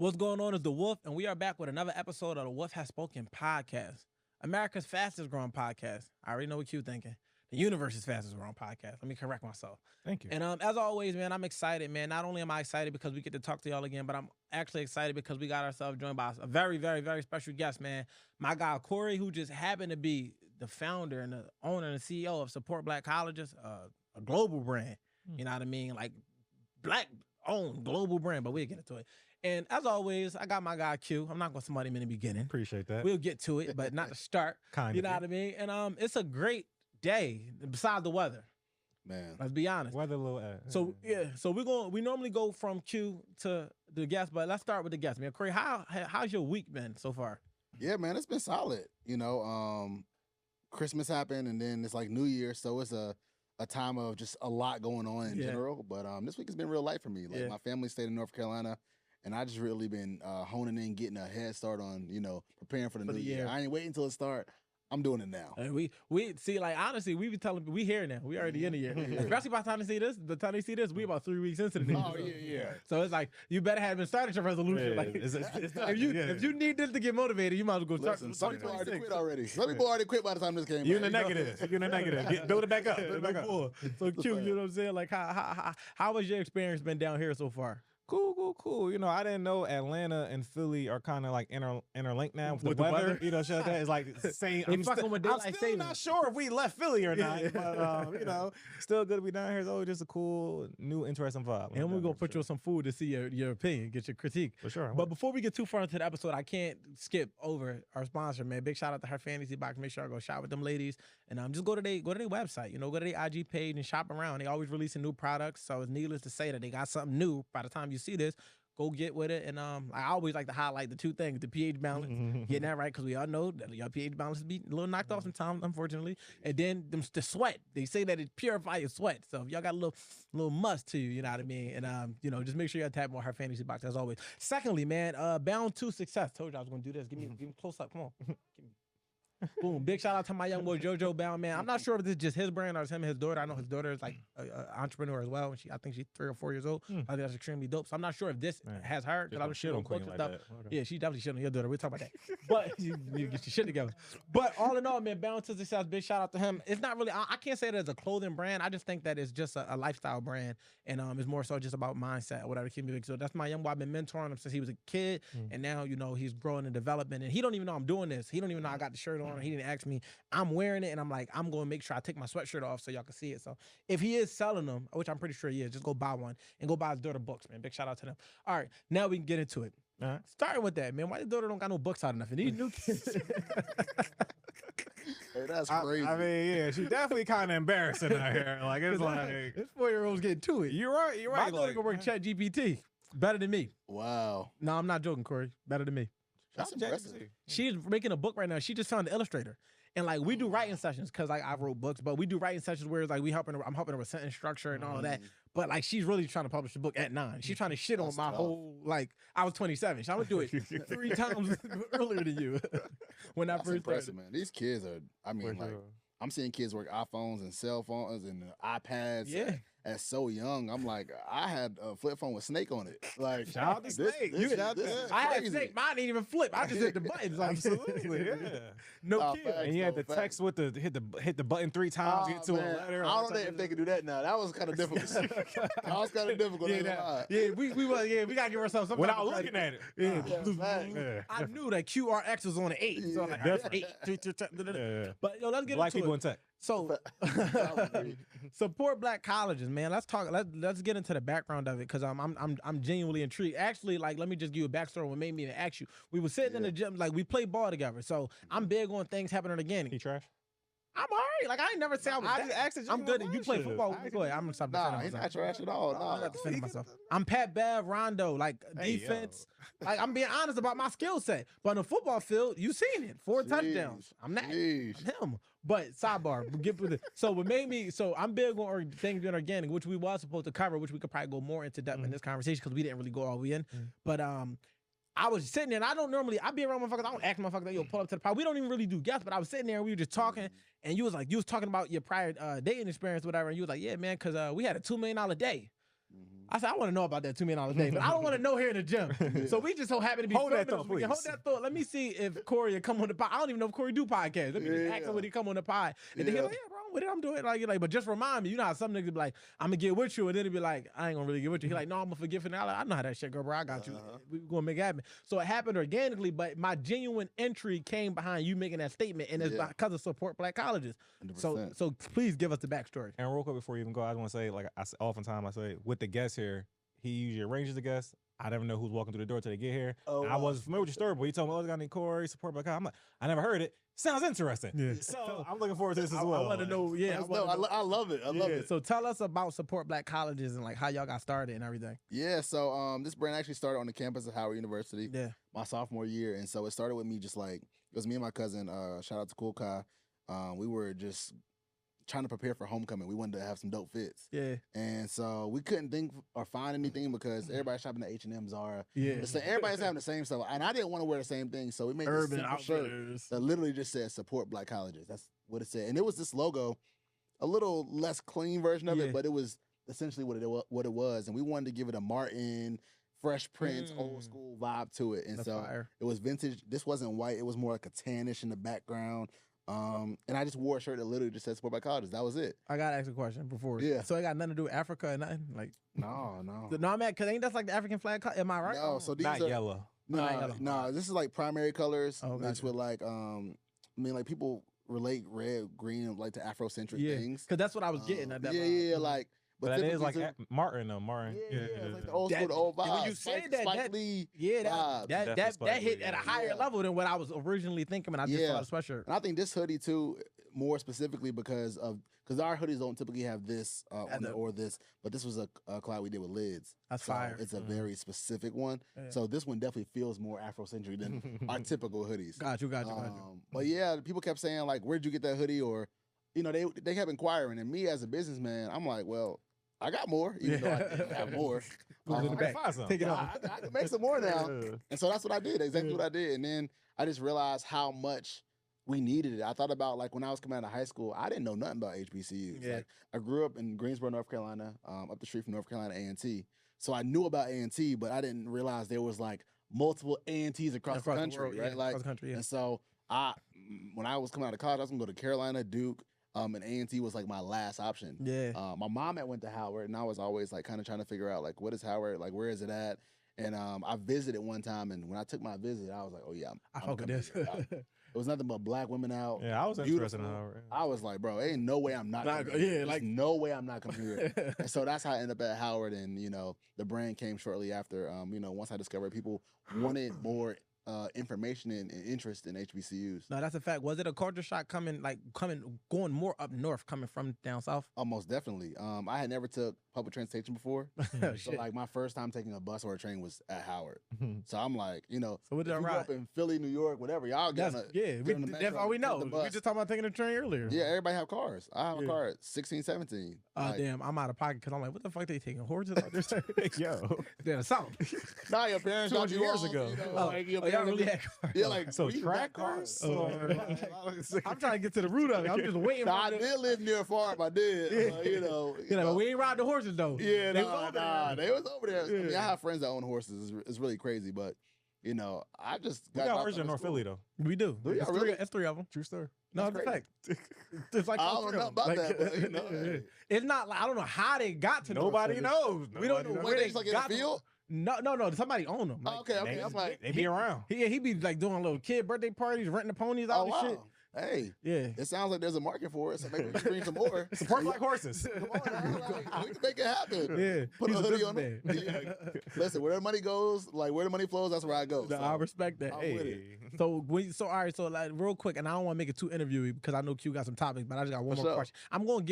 What's going on is The Wolf, and we are back with another episode of the Wolf Has Spoken podcast, America's fastest growing podcast. I already know what you're thinking. The universe's fastest growing podcast. Let me correct myself. Thank you. And as always, man, I'm excited, man. Not only am I excited because we get to talk to y'all again, but I'm actually excited because we got ourselves joined by a very, very, very special guest, man. My guy, Corey, who just happened to be the founder and the owner and the CEO of Support Black Colleges, a global brand. You know what I mean? Like, Black-owned global brand, but we'll get into it. And as always, I got my guy Q. I'm not going to somebody him in the beginning. Appreciate that. We'll get to it, but not to start. You know what I mean? And it's a great day besides the weather. Man, let's be honest. Weather a little. So we normally go from Q to the guest, but let's start with the guest, man. Corey, how's your week been so far? Yeah, man, it's been solid. You know, Christmas happened, and then it's like New Year, so it's a time of just a lot going on in general. But this week has been real light for me. Like my family stayed in North Carolina, and I just really been honing in, getting a head start on, preparing for the new year. I ain't waiting until it start. I'm doing it now. And we see, like, honestly, we be telling we here now. We already in the year. Especially by the time they see this, we about 3 weeks into the year. Oh, yeah. So it's like, you better have been started your resolution. Like, if you need this to get motivated, you might as well go start. Some people already quit already. Some people already quit by the time this came. You're in the negative. You're in the negative. Build it back up. Build it back up. So cute, you know what I'm saying? Like, how has your experience been down here so far? Cool. You know, I didn't know Atlanta and Philly are kind of like interlinked now with the weather. You know, shit like that. It's like same. I'm still not sure if we left Philly or not, but still good to be down here. It's always just a cool, new, interesting vibe. And we're gonna put you on some food to see your opinion, get your critique. For sure. But before we get too far into the episode, I can't skip over our sponsor, man. Big shout out to Her Fantasy Box. Make sure I go shop with them ladies, and just go to their website. Go to their IG page and shop around. They always releasing new products, so it's needless to say that they got something new by the time you see this. Go get with it. And I always like to highlight the two things: the pH balance, getting that right, because we all know that your pH balance be a little knocked off sometimes, unfortunately. And then the sweat. They say that it purifies your sweat. So if y'all got a little must to you know what I mean? And just make sure you tap on Her Fantasy Box as always. Secondly, man, bound to success. Told you I was gonna do this. Give me close up. Come on. Boom. Big shout out to my young boy JoJo Bound, man. I'm not sure if this is just his brand or it's him and his daughter. I know his daughter is like an entrepreneur as well. I think she's 3 or 4 years old. I think that's extremely dope. So I'm not sure if this has her. Because I was shit on books and stuff. Okay. Yeah, she definitely shit on your daughter. We'll talk about that. But you need to get your shit together. But all in all, man, Bound to Success, big shout out to him. It's not really, I can't say that it's a clothing brand. I just think that it's just a lifestyle brand. And it's more so just about mindset or whatever. So that's my young boy. I've been mentoring him since he was a kid. And now, he's growing and developing. And he don't even know I'm doing this. He don't even know I got the shirt on. He didn't ask me. I'm wearing it, and I'm like, I'm going to make sure I take my sweatshirt off so y'all can see it. So if he is selling them, which I'm pretty sure he is, just go buy one and go buy his daughter books, man. Big shout out to them. All right, now we can get into it. Starting with that, man. Why your daughter don't got no books out enough? And these new kids. Hey, that's crazy. I mean, yeah, she definitely kind of embarrassing out here. Like, it's like this 4-year-old's getting to it. You're right. My daughter can work ChatGPT better than me. Wow. No, I'm not joking, Corey. Better than me. That's impressive. She's making a book right now. She just found the illustrator. And like we do writing sessions because like I wrote books, but we do writing sessions where it's like I'm helping her with sentence structure and all of that. But like she's really trying to publish the book at 9. She's trying to shit on my whole I was 27. So I'm gonna do it 3 times earlier than you when I first started. Man. These kids are. I mean, I'm seeing kids work iPhones and cell phones and iPads. Yeah. At so young, I'm like, I had a flip phone with Snake on it. Like, shout out to Snake. I had Snake. Mine didn't even flip. I just hit the buttons. Like, absolutely, yeah. No kid. And you had the text with the hit the button 3 times to get to a letter. I don't know if they could do that now. That was kind of difficult. That was kind of difficult. We gotta give ourselves something. Without looking at it. Yeah. I knew that QRX was on the 8. So like, that's 8. But let's get Black into people it. in tech. So support Black colleges, man. Let's talk. Let's get into the background of it because I'm genuinely intrigued. Actually, like let me just give you a backstory. What made me to ask you? We were sitting in the gym, like we played ball together. So I'm big on things happening again. He trash. I'm all right. Like I ain't never say I was. I'm good. You play football. Go ahead. I'm gonna stop defending myself. He's not trash at all. I'm not defending myself. I'm Pat Bev, Rondo, like defense. Like I'm being honest about my skill set. But on the football field, you seen it. 4 touchdowns. I'm not. I'm him. But sidebar, get with it. So what made me I'm big on things being organic, which we was supposed to cover, which we could probably go more into depth in this conversation because we didn't really go all the way in. But I was sitting there, and I be around motherfuckers. I don't ask motherfuckers that you'll pull up to the pod. We don't even really do guests, but I was sitting there and we were just talking, and you was talking about your prior dating experience, whatever, and you was like, yeah, man, because we had a $2 million day. I said, I want to know about that $2 million day, but I don't want to know here in the gym. So we just so happen to be Hold that thought, please. Hold that thought. Let me see if Corey will come on the pod. I don't even know if Corey do podcasts. Let me just ask him when he come on the pod. And then he's like, yeah, bro, I'm with it. I'm doing it. Like, but just remind me. You know how some niggas be like, I'm going to get with you. And then he'll be like, I ain't going to really get with you. He's like, no, I'm going to forgive it. I know how that shit go, bro. I got you. We're going to make it happen. So it happened organically, but my genuine entry came behind you making that statement. And it's because of support black colleges. 100%. So please give us the backstory. And real quick before you even go, I just want to say, like, oftentimes I say, with the guests here, he usually arranges the guests. I never know who's walking through the door till they get here. Oh, I wasn't familiar with your story, but he told me, oh, I got any Corey, support by I'm like, I never heard it. Sounds interesting. Yeah. So I'm looking forward to this as well. I want to know, I love it. I love it. So tell us about support black colleges and like how y'all got started and everything. Yeah, so this brand actually started on the campus of Howard University my sophomore year. And so it started with me just like, it was me and my cousin, shout out to Cool Kai. We were just trying to prepare for homecoming. We wanted to have some dope fits. Yeah. And so we couldn't think or find anything because everybody's shopping at H&M, Zara. Yeah. So everybody's having the same stuff. And I didn't want to wear the same thing. So we made this simple shirt that literally just said support black colleges. That's what it said. And it was this logo, a little less clean version of it, but it was essentially what it was. And we wanted to give it a Martin, Fresh Prince, old school vibe to it. And that's fire. It was vintage. This wasn't white. It was more like a tannish in the background. And I just wore a shirt that literally just said support by colleges. That was it. I gotta ask a question before. Yeah. So it got nothing to do with Africa and nothing? Like No. No, I'm at, cause ain't that's like the African flag? Am I right? No, so these not yellow. No, this is like primary colors mixed with like I mean like people relate red, green like to Afrocentric things. Cause that's what I was getting at that. Yeah, like but that is like Martin though, Martin. Yeah, like the old school, the old vibe. When you said that hit at a higher level than what I was originally thinking when I just saw the sweatshirt. And I think this hoodie too, more specifically because our hoodies don't typically have this on it or this, but this was a collab we did with lids. That's fire. It's a very specific one. Yeah. So this one definitely feels more Afrocentric than our typical hoodies. Got you. But yeah, people kept saying like, "Where'd you get that hoodie?" Or, you know, they kept inquiring. And me as a businessman, I'm like, well, I got more, even though I didn't have more. Take it off. I can make some more now. And so that's what I did, exactly what I did. And then I just realized how much we needed it. I thought about like when I was coming out of high school, I didn't know nothing about HBCUs. Yeah. Like, I grew up in Greensboro, North Carolina, up the street from North Carolina A&T. So I knew about A&T, but I didn't realize there was like multiple A&Ts across the country, world, right? Like, across the country, And so when I was coming out of college, I was gonna go to Carolina, Duke, and A&T was like my last option. Yeah. My mom had went to Howard, and I was always like kind of trying to figure out like what is Howard, like where is it at? And I visited one time, and when I took my visit, I was like, oh yeah, I fuck with this. It was nothing but black women out. Yeah, I was interested in Howard. I was like, bro, ain't no way I'm not. No way I'm not coming here. And so that's how I ended up at Howard, and you know, the brand came shortly after. You know, once I discovered people wanted more information and interest in HBCUs. No, that's a fact. Was it a culture shock going more up north, coming from down south? Most definitely. I had never took public transportation before. So like my first time taking a bus or a train was at Howard. So I'm like, you know, so if you grew up in Philly, New York, whatever, y'all get that's all we know. We just talking about taking a train earlier. Yeah, everybody have cars. I have a car at 16, 17. Damn, I'm out of pocket because I'm like, what the fuck they taking horses out there? Yo. They're the south. Nah, your parents 200 years ago. You know, y'all really had cars. Yeah, like so track cars. I'm trying to get to the root of it. I'm just waiting. I did live near a farm. I did. You know, but we ain't ride the horses though. Yeah, they was over there. I mean, I have friends that own horses. It's really crazy, but you know, I just got horses in North Philly though. We do. It's three of them. True story. No, it's a fact. It's like I don't know about that, but you know, it's not like I don't know how they got to. Nobody knows. We don't know where they just like in the field. No. Somebody owned them. Like, okay. I'm like, they be around. He be like doing little kid birthday parties, renting the ponies out and shit. Hey, yeah. It sounds like there's a market for it, so maybe we can bring some more. Support black horses. Come on, we can make it happen. Yeah, put a hoodie on it. Yeah. Listen, where the money goes, like where the money flows, that's where I go. So I respect that. So all right, so like real quick, and I don't want to make it too interviewy because I know Q got some topics, but I just got one more question. I'm gonna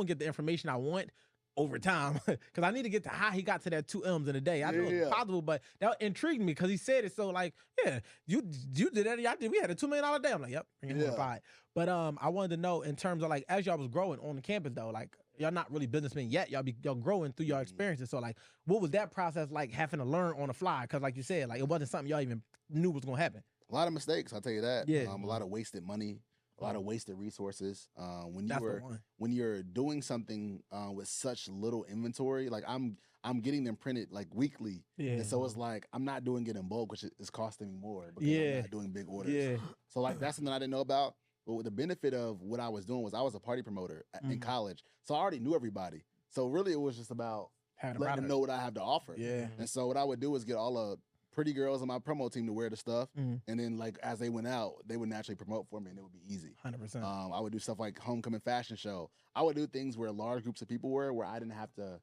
get the information I want over time because I need to get to how he got to that 2 M's in a day. I know it's possible, but that intrigued me because he said it so like, yeah, you did that. I did. We had a $2 million day. I'm like, yep, bring it on. But I wanted to know in terms of like as y'all was growing on the campus though, like y'all not really businessmen yet. Y'all growing through your experiences. So like, what was that process like having to learn on the fly? Because like you said, like it wasn't something y'all even knew was gonna happen. A lot of mistakes, I'll tell you that. Yeah, a lot of wasted money. A lot of wasted resources. When you're doing something with such little inventory, like I'm I'm getting them printed like weekly. Yeah. And so it's like, I'm not doing it in bulk, which is costing me more because I'm not doing big orders. Yeah. So like, that's something I didn't know about. But the benefit of what I was doing was I was a party promoter in college. So I already knew everybody. So really it was just about letting them know what I have to offer. Yeah. And so what I would do is get all the pretty girls on my promo team to wear the stuff. And then like, as they went out, they would naturally promote for me and it would be easy. 100%. I would do stuff like homecoming fashion show. I would do things where large groups of people were, where I didn't have to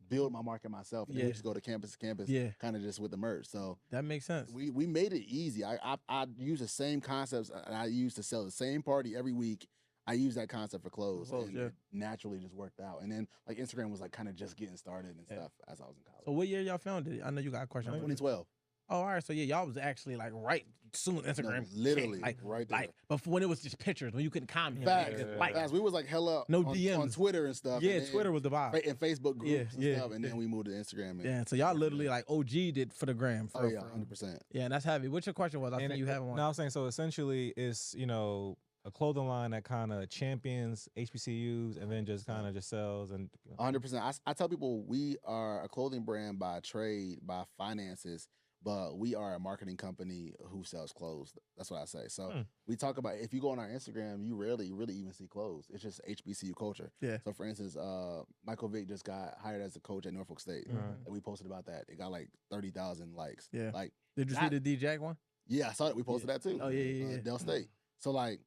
build my market myself. And then we just go to campus to campus, kind of just with the merch. So that makes sense. We made it easy. I use the same concepts and I used to sell the same party every week. I used that concept for clothes, and it naturally just worked out. And then like Instagram was like kind of just getting started and stuff as I was in college. So what year y'all founded it? I know you got a question. 2012. Oh, all right. So yeah, y'all was actually like right soon Instagram. No, literally, like right there. Like before when it was just pictures, when you couldn't comment. Facts. We was like hella no on, DMs on Twitter and stuff. Yeah, and Twitter was the vibe. And Facebook groups and stuff. And then we moved to Instagram. And so y'all literally like OG did for the gram. For, 100%. Yeah, and that's heavy. What your question was? I think you haven't one. No, I was saying, so essentially it's, you know, a clothing line that kind of champions HBCUs and then just kind of just sells. And 100%. I tell people we are a clothing brand by trade, by finances, but we are a marketing company who sells clothes. That's what I say. So we talk about, if you go on our Instagram, you rarely really even see clothes. It's just HBCU culture. Yeah. So for instance, Michael Vick just got hired as a coach at Norfolk State. And we posted about that. It got like 30,000 likes. Yeah. Like, did you see the D-Jack one? Yeah, I saw it. We posted that too. Oh, yeah. Dell State. So like,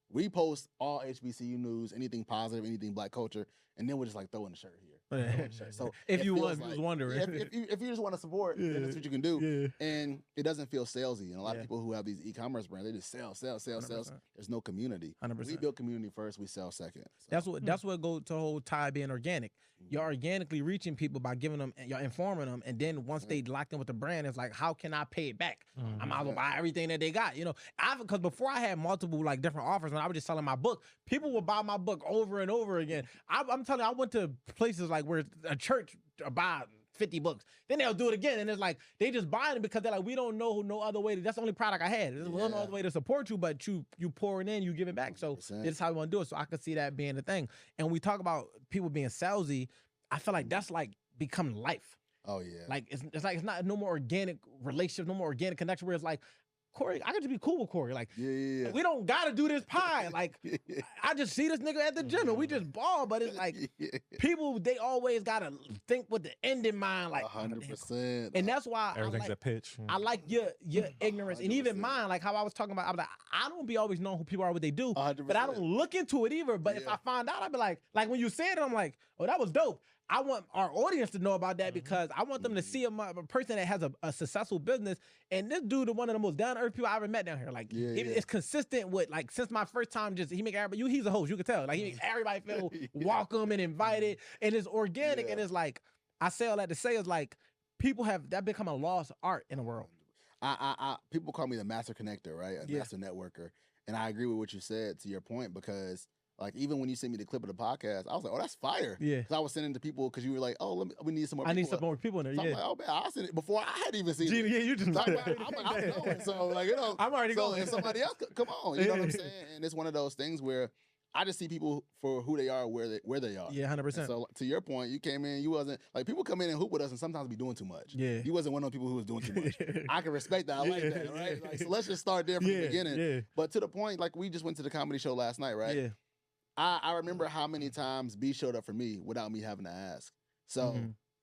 we post all HBCU news, anything positive, anything Black culture, and then we'll just like throw in the shirt here. So if you was wondering, if you just want to support, then that's what you can do. And it doesn't feel salesy. And a lot of people who have these e-commerce brands, they just sell. 100%. There's no community. 100%. We build community first. We sell second. So. That's what goes to the whole tie being organic. You're organically reaching people by giving them, you're informing them, and then once they locked in with the brand, it's like, how can I pay it back? I might as well buy everything that they got. You know, because before I had multiple like different offers, when I was just selling my book, people would buy my book over and over again. I'm telling you, I went to places like where a church buy 50 books, then they'll do it again, and it's like they just buying it because they're like, we don't know no other way. That's the only product I had. There's no other way to support you, but you pour it in, you give it back. So 100%. This is how we want to do it. So I could see that being the thing. And we talk about people being salesy. I feel like that's like becoming life. Oh yeah. Like it's like it's not no more organic relationship, no more organic connection where it's like, Corey, I got to be cool with Corey. Like, we don't got to do this pie. Like, I just see this nigga at the gym and we just ball. But it's like, people, they always got to think with the end in mind. Like, 100%. And that's why everything's a pitch. I like your ignorance. 100%. And even mine, like how I was talking about, I was like, I don't be always knowing who people are, what they do. 100%. But I don't look into it either. But if I find out, I'd be like when you said it, I'm like, oh, that was dope. I want our audience to know about that because I want them to see a person that has a successful business. And this dude is one of the most down-to-earth people I ever met down here. Like, it's consistent with, like, since my first time, he make everybody, he's a host, you can tell. Like, he make everybody feel welcome and invited. And it's organic. And it's like, I say all that to say is like, people have, that become a lost art in the world. People call me the master connector, right? A master networker. And I agree with what you said to your point because like, even when you sent me the clip of the podcast, I was like, oh, that's fire. Yeah. Because I was sending it to people because you were like, oh, we need some more people. I need some more people in there, so I'm like, oh, man, I'll send it before I had even seen it. Yeah, you just... So I'm going. So, like, you know. I'm already going. And somebody else, come on. You know what I'm saying? And it's one of those things where I just see people for who they are, where they are. Yeah, 100%. And so to your point, you came in, you wasn't, like, people come in and hoop with us and sometimes be doing too much. Yeah. You wasn't one of those people who was doing too much. I can respect that. I like that, right? Like, so let's just start there from the beginning. Yeah. But to the point, like, we just went to the comedy show last night, right? Yeah. I remember how many times B showed up for me without me having to ask. So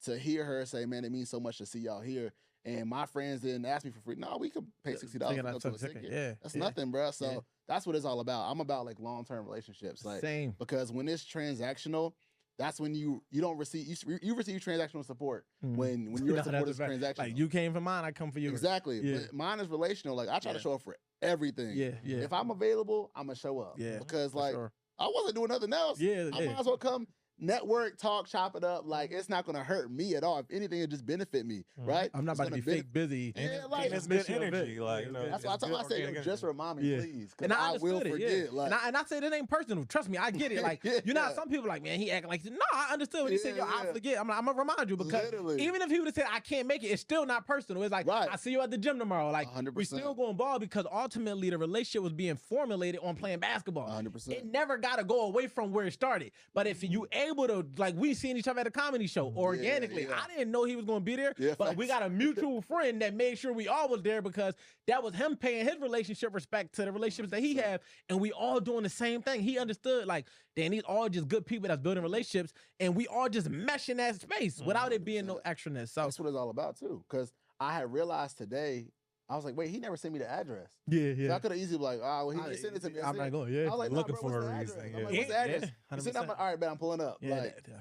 to hear her say, man, it means so much to see y'all here. And my friends didn't ask me for free. No, we could pay $60 to go to a ticket. Yeah. That's nothing, bro. So that's what it's all about. I'm about like long-term relationships. Like, same. Because when it's transactional, that's when you don't receive you receive transactional support when your support is transactional. Like, you came for mine, I come for you. Exactly. Yeah. But mine is relational. Like, I try to show up for everything. Yeah. If I'm available, I'm gonna show up. Yeah. Because like I wasn't doing nothing else. I might as well come network, talk, chop it up. Like, it's not going to hurt me at all. If anything, it just benefit me, right? I'm not about to be fake busy. Yeah, like, it's good energy. Like, you know, that's why I say, just remind me, please. And I will forget. Like, and I say that ain't personal. Trust me, I get it. Like, you know, some people like, man, he acting like, no, I understood when he said, yo, I forget. I'm going to remind you because even if he would have said, I can't make it, it's still not personal. It's like, I see you at the gym tomorrow. Like, 100%. we still going ball because ultimately the relationship was being formulated on playing basketball. 100%. It never got to go away from where it started. But if you able to, like, we seen each other at a comedy show organically. I didn't know he was going to be there, but we got a mutual friend that made sure we all was there because that was him paying his relationship respect to the relationships that he had, and we all doing the same thing. He understood, like, then these all just good people that's building relationships, and we all just mesh in that space without it being no extraness. So that's what it's all about too, because I had realized today, I was like, wait, he never sent me the address. Yeah. So I could have easily been like, oh, well, he didn't send it to me. I'm not going, I was like, looking bro, for what's a the reason. address? I'm like, what's the address? He said, all right, man, I'm pulling up.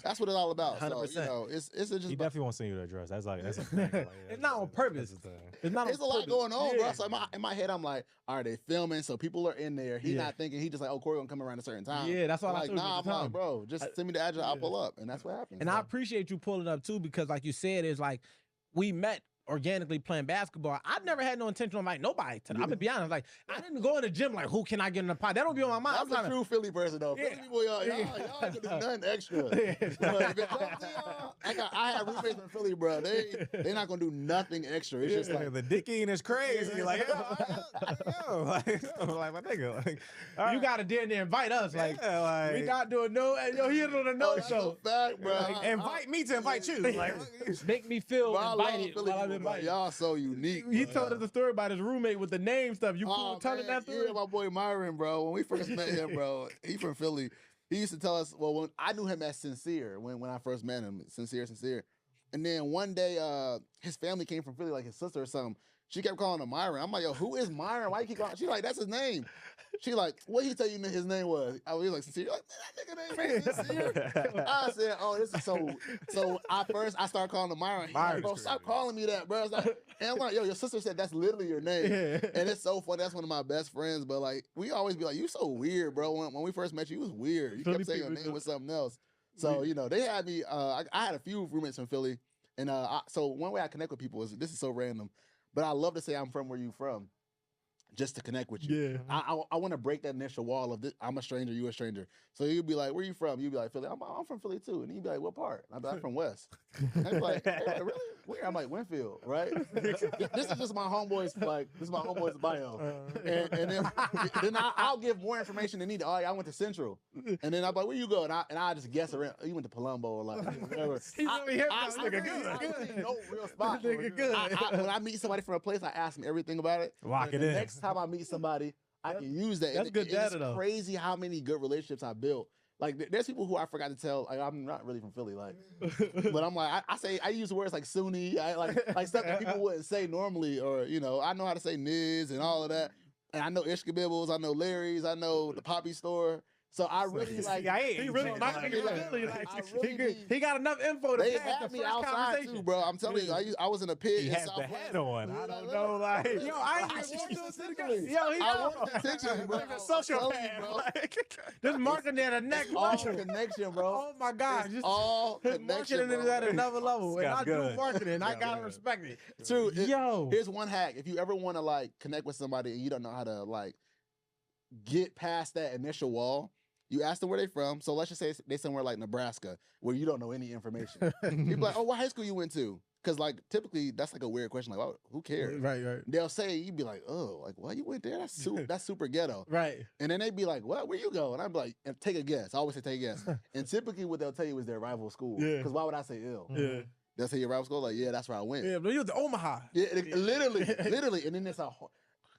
That's what it's all about. 100%. So, you know, it's just. He definitely won't send you the address. That's a thing. Like, it's not on purpose. It's a lot going on, bro. So in my head, I'm like, all right, they filming, so people are in there. He's not thinking, he just like, oh, Corey gonna come around a certain time. Yeah, that's all I like, nah, I'm like, bro, just send me the address, I'll pull up. And that's what happened. And I appreciate you pulling up too, because like you said, it's like, we met organically playing basketball. I never had no intention of like nobody. I'm gonna be honest. Like, I didn't go in the gym like, who can I get in the pot? That don't be on my mind. That's a true Philly person though. Philly people, y'all ain't gonna do nothing extra. I have roommates in Philly, bro. They not gonna do nothing extra. It's just like the dicking is crazy. Like, yo, like my nigga, like, you gotta damn near invite us. Like, we not doing no. Yo, he on a no show. Fact, bro. Like, invite me to invite you. Like, make me feel invited. Y'all so unique. He told us the story about his roommate with the name stuff. You telling that story? Yeah, my boy Myin, bro. When we first met him, bro, he from Philly. He used to tell us, well, when I knew him as Sincere when I first met him, Sincere. And then one day, his family came from Philly, like his sister or something. She kept calling him Myin. I'm like, yo, who is Myin? Why you keep calling? She's like, that's his name. She like, what he tell you his name was? I was like, Sincere. Like, man, that nigga name ain't Sincere. I said, oh, this is so. So I started calling him Myin. He's like, bro, stop calling me that, bro. Like, and I'm like, yo, your sister said that's literally your name. And it's so funny. That's one of my best friends. But like, we always be like, you so weird, bro. When we first met you, was weird. You kept saying your name was something else. So, you know, they had me, I had a few roommates from Philly. And so one way I connect with people is, this is so random, but I love to say I'm from where you from, just to connect with you. Yeah. I want to break that initial wall of this, I'm a stranger, you a stranger. So you'd be like, where you from? You'd be like, Philly. I'm from Philly too. And you'd be like, what part? I'd be like, I'm from West. And I'd be like, hey, really? Where? I'm like, Winfield, right? This is just my homeboy's, like, this is my homeboy's bio. And then I'll give more information than needed. Oh, yeah, I went to Central. And then I'm like, where you go? And I just guess around. You went to Palumbo or like whatever. He's really hip. Nigga good. No real spot. Nigga good. When I meet somebody from a place, I ask them everything about it. Lock it in. Next time I meet somebody, I can use that. That's good data, though. It's crazy how many good relationships I built. Like, there's people who I forgot to tell. Like, I'm not really from Philly, like, but I'm like, I use words like Sunni, like stuff that people wouldn't say normally, or you know, I know how to say Niz and all of that, and I know Ishkabibbles, I know Larry's, I know the Poppy Store. So I really like. He really my nigga Philly. He got enough info to they pass had the me first outside too, bro. I'm telling you, I was in a pit. He has the hat on. I don't know, like, yo, I ain't yo, he want attention, bro. Like a social fan, bro. This marketing at a next all level. connection, bro. Oh my God, it's all connection, marketing is at another level, and I good. do marketing. I gotta respect it. True. Yo, here's one hack: if you ever want to like connect with somebody and you don't know how to like get past that initial wall. You ask them where they from. So let's just say they somewhere like Nebraska where you don't know any information. People like, oh, what high school you went to? Because like typically that's like a weird question. Like, oh, who cares? Right. They'll say, you'd be like, oh, like, what, you went there? That's super ghetto. Right. And then they'd be like, what, where you go? And I'd be like, take a guess. I always say take a guess. And typically what they'll tell you is their rival school. Yeah. Because why would I say ill? Yeah. They'll say your rival school? Like, yeah, that's where I went. Yeah, but you was to Omaha. Yeah, literally. And then it's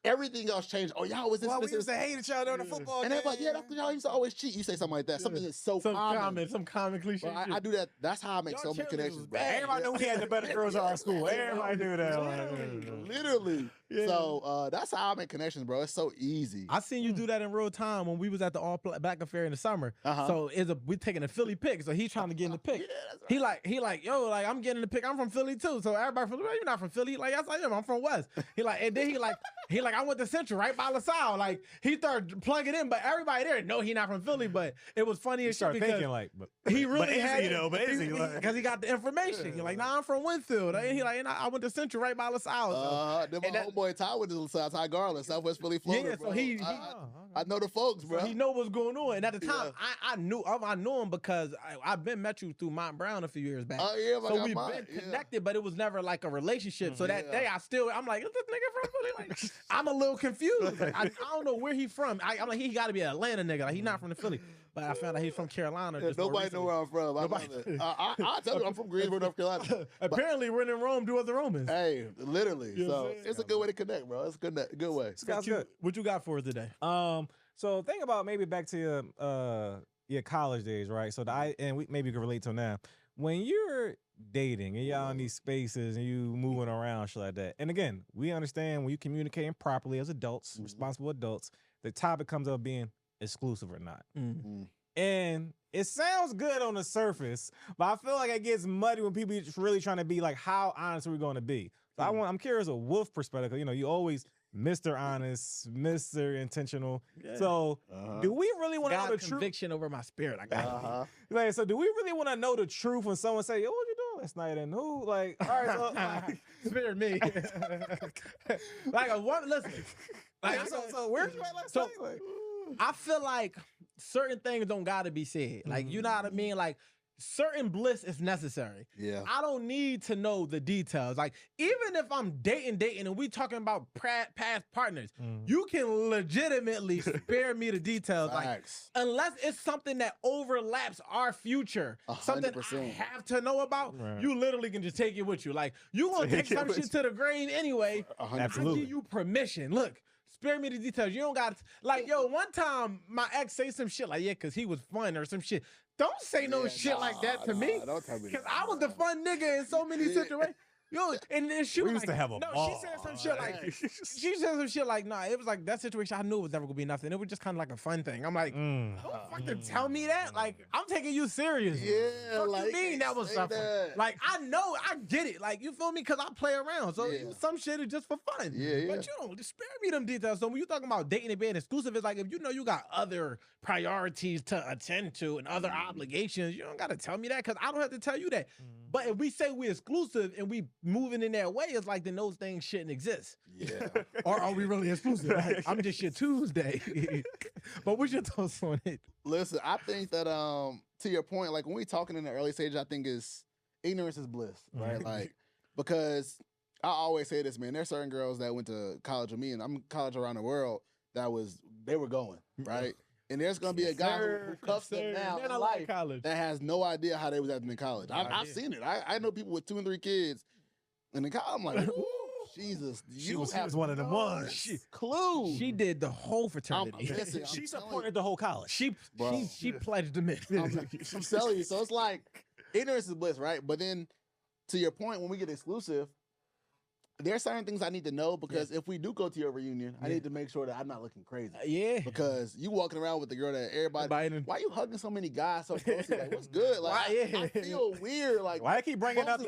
everything else changed. Oh, y'all was this. Well, we used to hate each other on the football game. And they're like, yeah, that's because y'all used to always cheat. You say something like that. Something that's so common. Some common cliche. Well, I do that. That's how I make so many connections. Everybody knew we had the better girls at our school. Everybody knew that. Literally. Yeah. So that's how I make connections, bro. It's so easy. I seen you do that in real time when we was at the All Black Affair in the summer. So we taking a Philly pick. So he's trying to get in the pick. Yeah, that's right. He like, yo, like I'm getting in the pick. I'm from Philly too. So everybody from you're not from Philly. Like, yes, I am. I'm from West. And then he like, I went to Central, right by LaSalle. Like, he started plugging in, but everybody there know he not from Philly. But it was funny as shit because thinking like, he really had it. But is he? Because he got the information. You're like, nah, I'm from Winfield. And he like, and I went to Central, right by LaSalle. Then my homeboy Ty went to LaSalle, Ty Garland, Southwest Philly, Florida. Yeah, so I know the folks, bro. So he know what's going on. And at the time, I knew him because I've been met you through Mount Brown a few years back. Oh yeah, so we've been connected, but it was never like a relationship. So that day, I'm like, is this nigga from Philly? Like, I'm a little confused. Like, I don't know where he from. I'm like, he got to be an Atlanta nigga. Like, he not from the Philly. but I found out he's from Carolina. Yeah, nobody know where I'm from. I tell you, I'm from Greensboro, North Carolina. Apparently, when in Rome, do as the Romans. Hey, literally. So it's a good way to connect, bro. It's a good way. That's good. What you got for us today? So think about maybe back to your college days, right? So we maybe you can relate to now. When you're dating and y'all in these spaces and you moving around, shit like that. And again, we understand when you communicating properly as adults, responsible adults, the topic comes up being exclusive or not. And it sounds good on the surface, but I feel like it gets muddy when people are really trying to be like, how honest are we going to be? So I'm curious of Wolf perspective. You know, you always Mr. Honest, Mr. Intentional. Yeah. So do we really want to know the truth? Conviction over my spirit. I got like, so do we really want to know the truth when someone say, yo, what you doing last night? And who? Like, all right, so spare me. Listen. Like, so where'd you at last night? Like, I feel like certain things don't gotta be said. Like, you know what I mean? Like, certain bliss is necessary. Yeah. I don't need to know the details. Like, even if I'm dating and we talking about past partners, you can legitimately spare me the details. Like, unless it's something that overlaps our future, 100%. something I have to know about, you literally can just take it with you. Like, you gonna take some shit to the grave anyway. 100%. I give you permission. Look, spare me the details. You don't got like, yo, one time my ex say some shit like, yeah, because he was fun or some shit. Don't say no shit like that to me. Don't tell me because I was the fun nigga in so many situations. Yo, and then she was used to have a ball. she said some shit like, she said some shit like, nah, it was like that situation. I knew it was never gonna be nothing. It was just kind of like a fun thing. I'm like, don't fucking tell me that. Like, I'm taking you serious. Yeah, what like, you mean that was something? Like, I know, I get it. Like, you feel me? Because I play around. So some shit is just for fun. Yeah. But you don't just spare me them details. So when you talking about dating and being exclusive, it's like if you know you got other priorities to attend to and other obligations, you don't gotta tell me that because I don't have to tell you that. But if we say we're exclusive and we moving in that way, it's like then those things shouldn't exist. Yeah. Or are we really exclusive? Like, I'm just your Tuesday. But what's your thoughts on it? Listen, I think that to your point, like when we talking in the early stages, I think is ignorance is bliss, right? Like, because I always say this, man. There's certain girls that went to college with me, and I'm college around the world they were going, right? And there's gonna be a guy who cuffs them now in life that has no idea how they was acting in college. I've seen it. I know people with 2 and 3 kids, and in college, I'm like, ooh, Jesus, she was one of them ones. Clue. She did the whole fraternity. She supported the whole college. She pledged them in. I'm telling you. So it's like ignorance is bliss, right? But then to your point, when we get exclusive, there's certain things I need to know because if we do go to your reunion, I need to make sure that I'm not looking crazy. Because you walking around with the girl that everybody, why you hugging so many guys so closely? Like, what's good? Like, I feel weird. Like, why I keep bringing up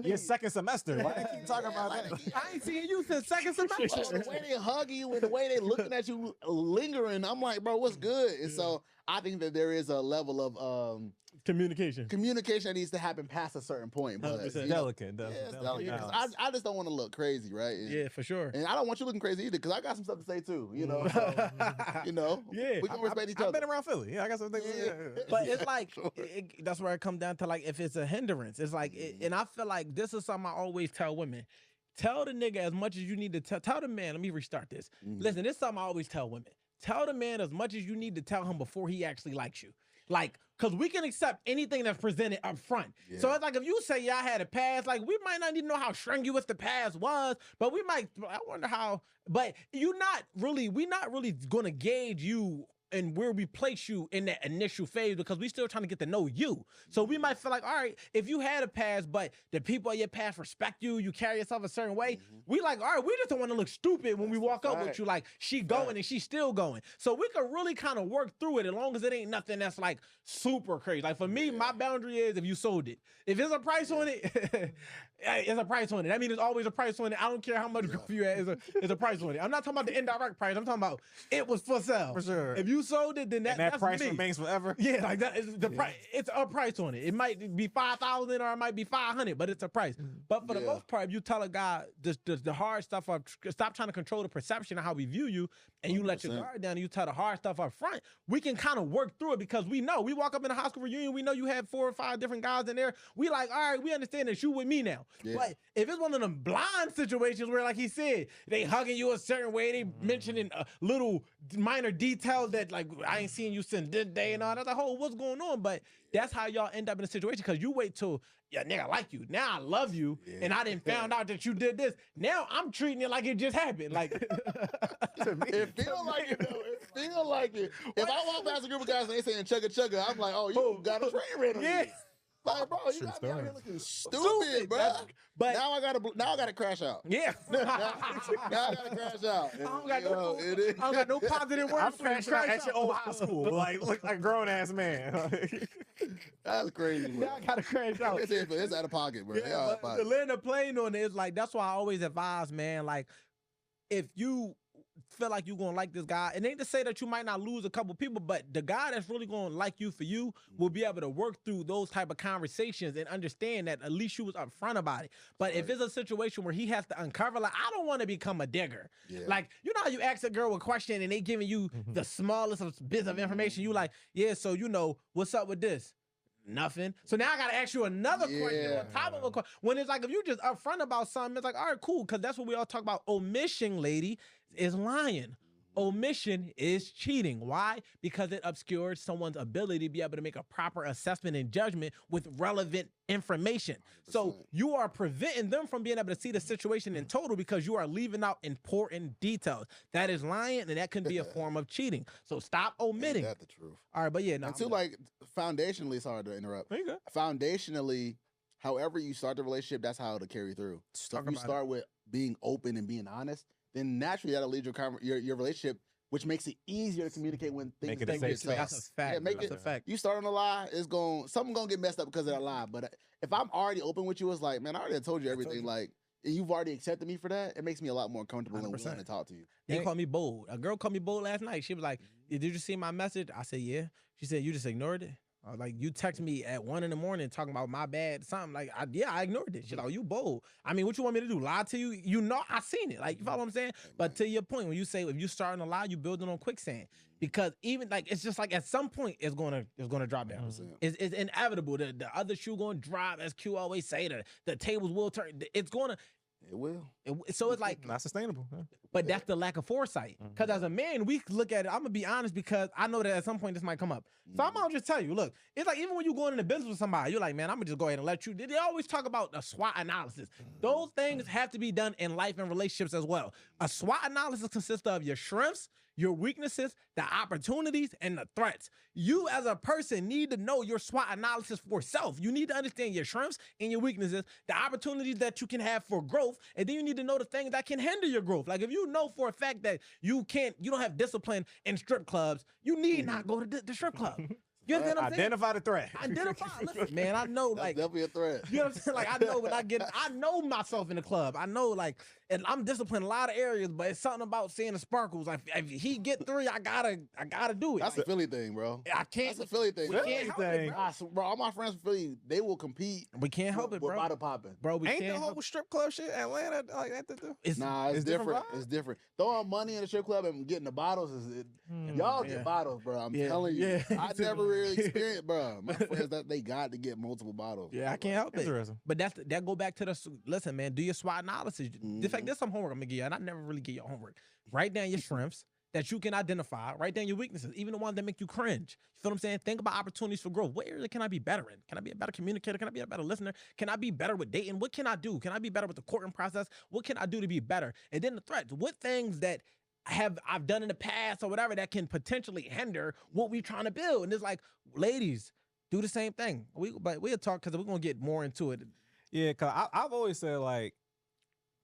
your second semester? Why I keep talking about that? I ain't seen you since second semester. The way they hug you and the way they looking at you lingering, I'm like, bro, what's good? And so I think that there is a level of communication that needs to happen past a certain point. But it's delicate. I just don't want to look crazy, right? Yeah, for sure. And I don't want you looking crazy either because I got some stuff to say too. You know, so, we can respect each other. I've been around Philly. Yeah, I got some things. But it's like that's where it comes down to like if it's a hindrance. It's like, and I feel like this is something I always tell women. Tell the nigga as much as you need to tell the man. Let me restart this. Listen, this is something I always tell women. Tell the man as much as you need to tell him before he actually likes you. Like, because we can accept anything that's presented up front. So it's like if you say, I had a past, like we might not even know how strenuous the past was, but we might, I wonder how, but we're not really going to gauge you and where we place you in that initial phase because we still trying to get to know you. So we might feel like, all right, if you had a past, but the people in your past respect you, you carry yourself a certain way, we like, all right, we just don't want to look stupid when we walk up with you like she going and she's still going. So we can really kind of work through it as long as it ain't nothing that's like super crazy. Like for me, my boundary is if you sold it. If there's a price on it, it's a price on it. That means there's always a price on it. I don't care how much you had, it's a price on it. I'm not talking about the indirect price. I'm talking about it was for sale. For sure. If you sold it, then that's price me. remains forever. Yeah, like that is the price. It's a price on it. It might be 5,000 or it might be 500, but it's a price. But for the most part, if you tell a guy the hard stuff up, stop trying to control the perception of how we view you, and you 100%. Let your guard down and you tell the hard stuff up front, we can kind of work through it because we know. We walk up in a high school reunion, we know you had 4 or 5 different guys in there. We like, all right, we understand that you with me now. But if it's one of them blind situations where, like he said, they hugging you a certain way, they mentioning little minor details that mad. Like, I ain't seen you since this day and all that. I was like, oh, what's going on? But that's how y'all end up in a situation because you wait till, yeah, nigga, I like you. Now I love you. Yeah. And I didn't found out that you did this. Now I'm treating it like it just happened. Like, it feel like it, though. It feel like it. If I walk past a group of guys and they saying chugga chugga, I'm like, oh, you got a train ran on you. Like, bro, you got me out here looking stupid, bro. But now I gotta crash out. Yeah. now I gotta crash out. I don't got no positive words. I'm crashing out at your old high school. Look like a grown ass man. That's crazy, bro. Now I gotta crash out. It's out of pocket, bro. Yeah, but to land a plane on it is like, that's why I always advise, man, like, if you feel like you're gonna like this guy, and ain't to say that you might not lose a couple people, but the guy that's really gonna like you for you will be able to work through those type of conversations and understand that at least you was upfront about it. But if it's a situation where he has to uncover, like, I don't want to become a digger. Yeah. Like, you know how you ask a girl a question and they giving you the smallest of bits of information, you like, yeah, so you know, what's up with this? Nothing. So now I gotta ask you another question on top of a question. When it's like, if you just upfront about something, it's like, all right, cool, because that's what we all talk about. Omission, lady, is lying. Omission is cheating. Why? Because it obscures someone's ability to be able to make a proper assessment and judgment with relevant information. 100%. So you are preventing them from being able to see the situation in total because you are leaving out important details. That is lying, and that can be a form of cheating. So stop omitting. Ain't that the truth? All right, but yeah. No, and too, like, foundationally, sorry to interrupt. There you go. Foundationally, however you start the relationship, that's how it'll carry through. So if you start with being open and being honest, then naturally that'll lead your relationship, which makes it easier to communicate when things get tough. That's a fact. Yeah, that's a fact. You start on a lie, something gonna get messed up because of that lie. But if I'm already open with you, it's like, man, I already told you everything. Like, and you've already accepted me for that. It makes me a lot more comfortable and willing to talk to you. They called me bold. A girl called me bold last night. She was like, "Did you see my message?" I said, "Yeah." She said, "You just ignored it." I was like, "You text me at 1 a.m. talking about my bad something." Like, I ignored it. She's like, "Oh, you bold." I mean, what you want me to do? Lie to you? You know, I seen it. Like, you follow what I'm saying? But to your point, when you say if you starting to lie, you building on quicksand. Because even like, it's just like at some point it's gonna drop down. It's inevitable. The other shoe gonna drop, as Q always say. The tables will turn. It will. So it's like not sustainable. Huh? But that's the lack of foresight. Because as a man, we look at it. I'm gonna be honest because I know that at some point this might come up. So I'm gonna just tell you, look, it's like even when you going into business with somebody, you're like, man, I'm gonna just go ahead and let you. They always talk about a SWOT analysis. Those things have to be done in life and relationships as well. A SWOT analysis consists of your strengths, your weaknesses, the opportunities, and the threats. You as a person need to know your SWOT analysis for self. You need to understand your strengths and your weaknesses, the opportunities that you can have for growth, and then you need to know the things that can hinder your growth. Like if you know for a fact that you don't have discipline in strip clubs, you need not go to the strip club. You understand what I'm saying? Identify the threat. Listen, man, I know, like, that's definitely a threat. You know what I'm saying? Like, I know myself in the club. I know, like, and I'm disciplined in a lot of areas, but it's something about seeing the sparkles. Like, if he get 3, I gotta do it. That's like, a Philly thing, bro. I can't. That's a Philly thing. We can't help it, bro. All my friends from Philly, they will compete. We can't help it, bro. Bottle popping, bro. We ain't can't the whole strip club shit Atlanta like that? It's different. It's different. Throwing money in the strip club and getting the bottles y'all get bottles, bro. I'm telling you. Yeah. I never really experienced, bro. My friends that they got to get multiple bottles. Yeah, I can't help it. But that go back to the listen, man. Do your SWOT analysis. In fact, there's some homework I'm gonna give you, and I never really give you homework. Write down your strengths that you can identify. Write down your weaknesses, even the ones that make you cringe. You feel what I'm saying? Think about opportunities for growth. What area can I be better in? Can I be a better communicator? Can I be a better listener? Can I be better with dating? What can I do? Can I be better with the courting process? What can I do to be better? And then the threats. What things that I've done in the past or whatever that can potentially hinder what we're trying to build? And it's like, ladies, do the same thing. But we'll talk because we're gonna get more into it. Yeah, cause I've always said, like,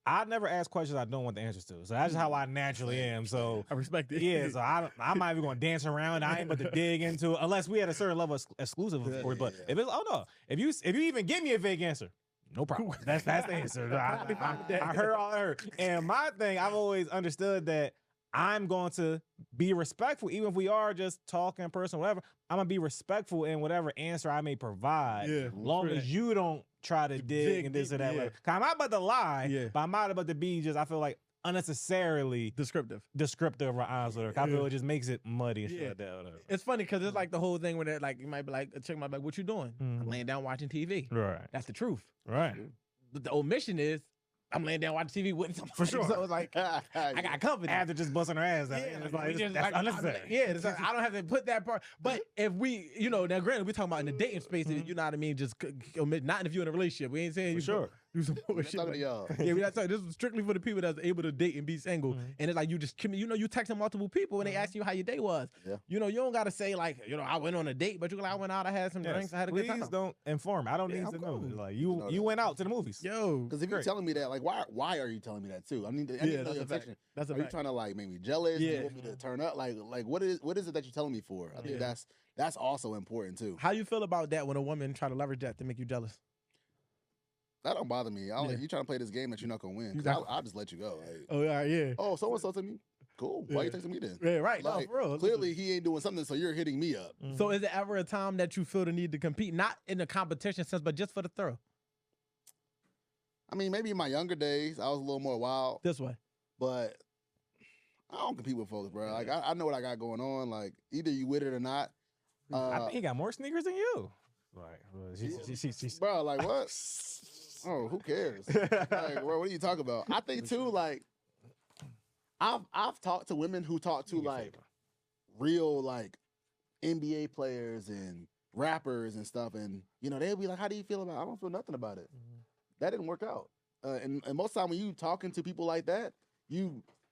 I never ask questions I don't want the answers to. So that's just how I naturally am. So I respect it. Yeah, so I'm not even gonna dance around. I ain't about to dig into it unless we had a certain level of exclusive, of course. But if it's if you even give me a vague answer, no problem. That's the answer. I heard all I heard. And my thing, I've always understood that I'm going to be respectful, even if we are just talking in person, whatever. I'm gonna be respectful in whatever answer I may provide, long as you don't try to dig and this or that. Cause I'm not about to lie, but I'm not about to be just, I feel like, unnecessarily descriptive or honest with her. I feel it just makes it muddy and shit like that. Whatever. It's funny because it's like the whole thing where like you might be like, a chick might be like, "What you doing?" I'm laying down watching TV. Right. That's the truth. Right. But the omission is, I'm laying down watching TV with somebody. For sure. So it's like, I got company. After just busting her ass out. Yeah, It's like, just, that's unnecessary. I don't have to put that part. But if we, now granted, we're talking about in the dating space, you know what I mean? Just not if you're in a relationship. We ain't saying you sure. do some bullshit. Talking to y'all. Yeah, we're not talking. This is strictly for the people that's able to date and be single. And it's like you just, you texting multiple people and they ask you how your day was. Yeah. You don't got to say like, I went on a date, but you like, I went out, I had some drinks, I had a good time. Please don't inform. I don't need to know. Like you went out to the movies. Yo. Because if you're telling me that, like, why are you telling me that too? I need to know your intention. That's a Are you trying to like make me jealous? Yeah. Do you want me to turn up? Like what is it that you're telling me for? I think that's also important too. How you feel about that when a woman try to leverage that to make you jealous? That don't bother me. You trying to play this game that you're not gonna win. I'll just let you go. Like, Oh yeah. oh, so and so to me. Cool. Why you texting me then? Yeah, right. Like, no, for real. Clearly he ain't doing something, so you're hitting me up. So is there ever a time that you feel the need to compete, not in the competition sense, but just for the thrill? I mean, maybe in my younger days, I was a little more wild. This way. But I don't compete with folks, bro. Like I know what I got going on. Like either you with it or not. I think he got more sneakers than you. Like, she's bro, like what? Oh, who cares? Like, bro, what are you talking about? I think too, like, I've talked to women who talk to like real like NBA players and rappers and stuff, and they'll be like, "How do you feel about it?" I don't feel nothing about it. That didn't work out. And most of the time when you talking to people like that,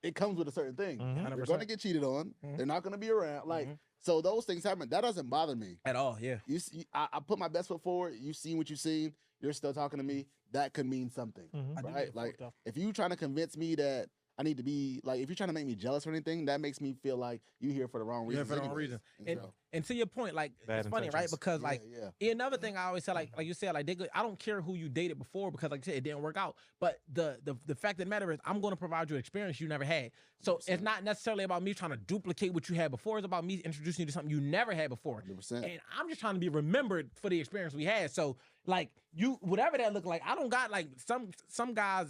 it comes with a certain thing. They're going to get cheated on. They're not going to be around. Like, so those things happen. That doesn't bother me at all. Yeah. I put my best foot forward. You've seen what you've seen. You're still talking to me. That could mean something, right? Like, if you're trying to convince me that I need to be like, if you're trying to make me jealous or anything, that makes me feel like you're here for the wrong reason. For the wrong reason. And to your point, like, it's funny, right? Because another thing I always say, like you said, like I don't care who you dated before because, like you said, it didn't work out. But the fact of the matter is, I'm going to provide you an experience you never had. So 100%. It's not necessarily about me trying to duplicate what you had before. It's about me introducing you to something you never had before. 100%. And I'm just trying to be remembered for the experience we had. So like whatever that look like, I don't got like some guys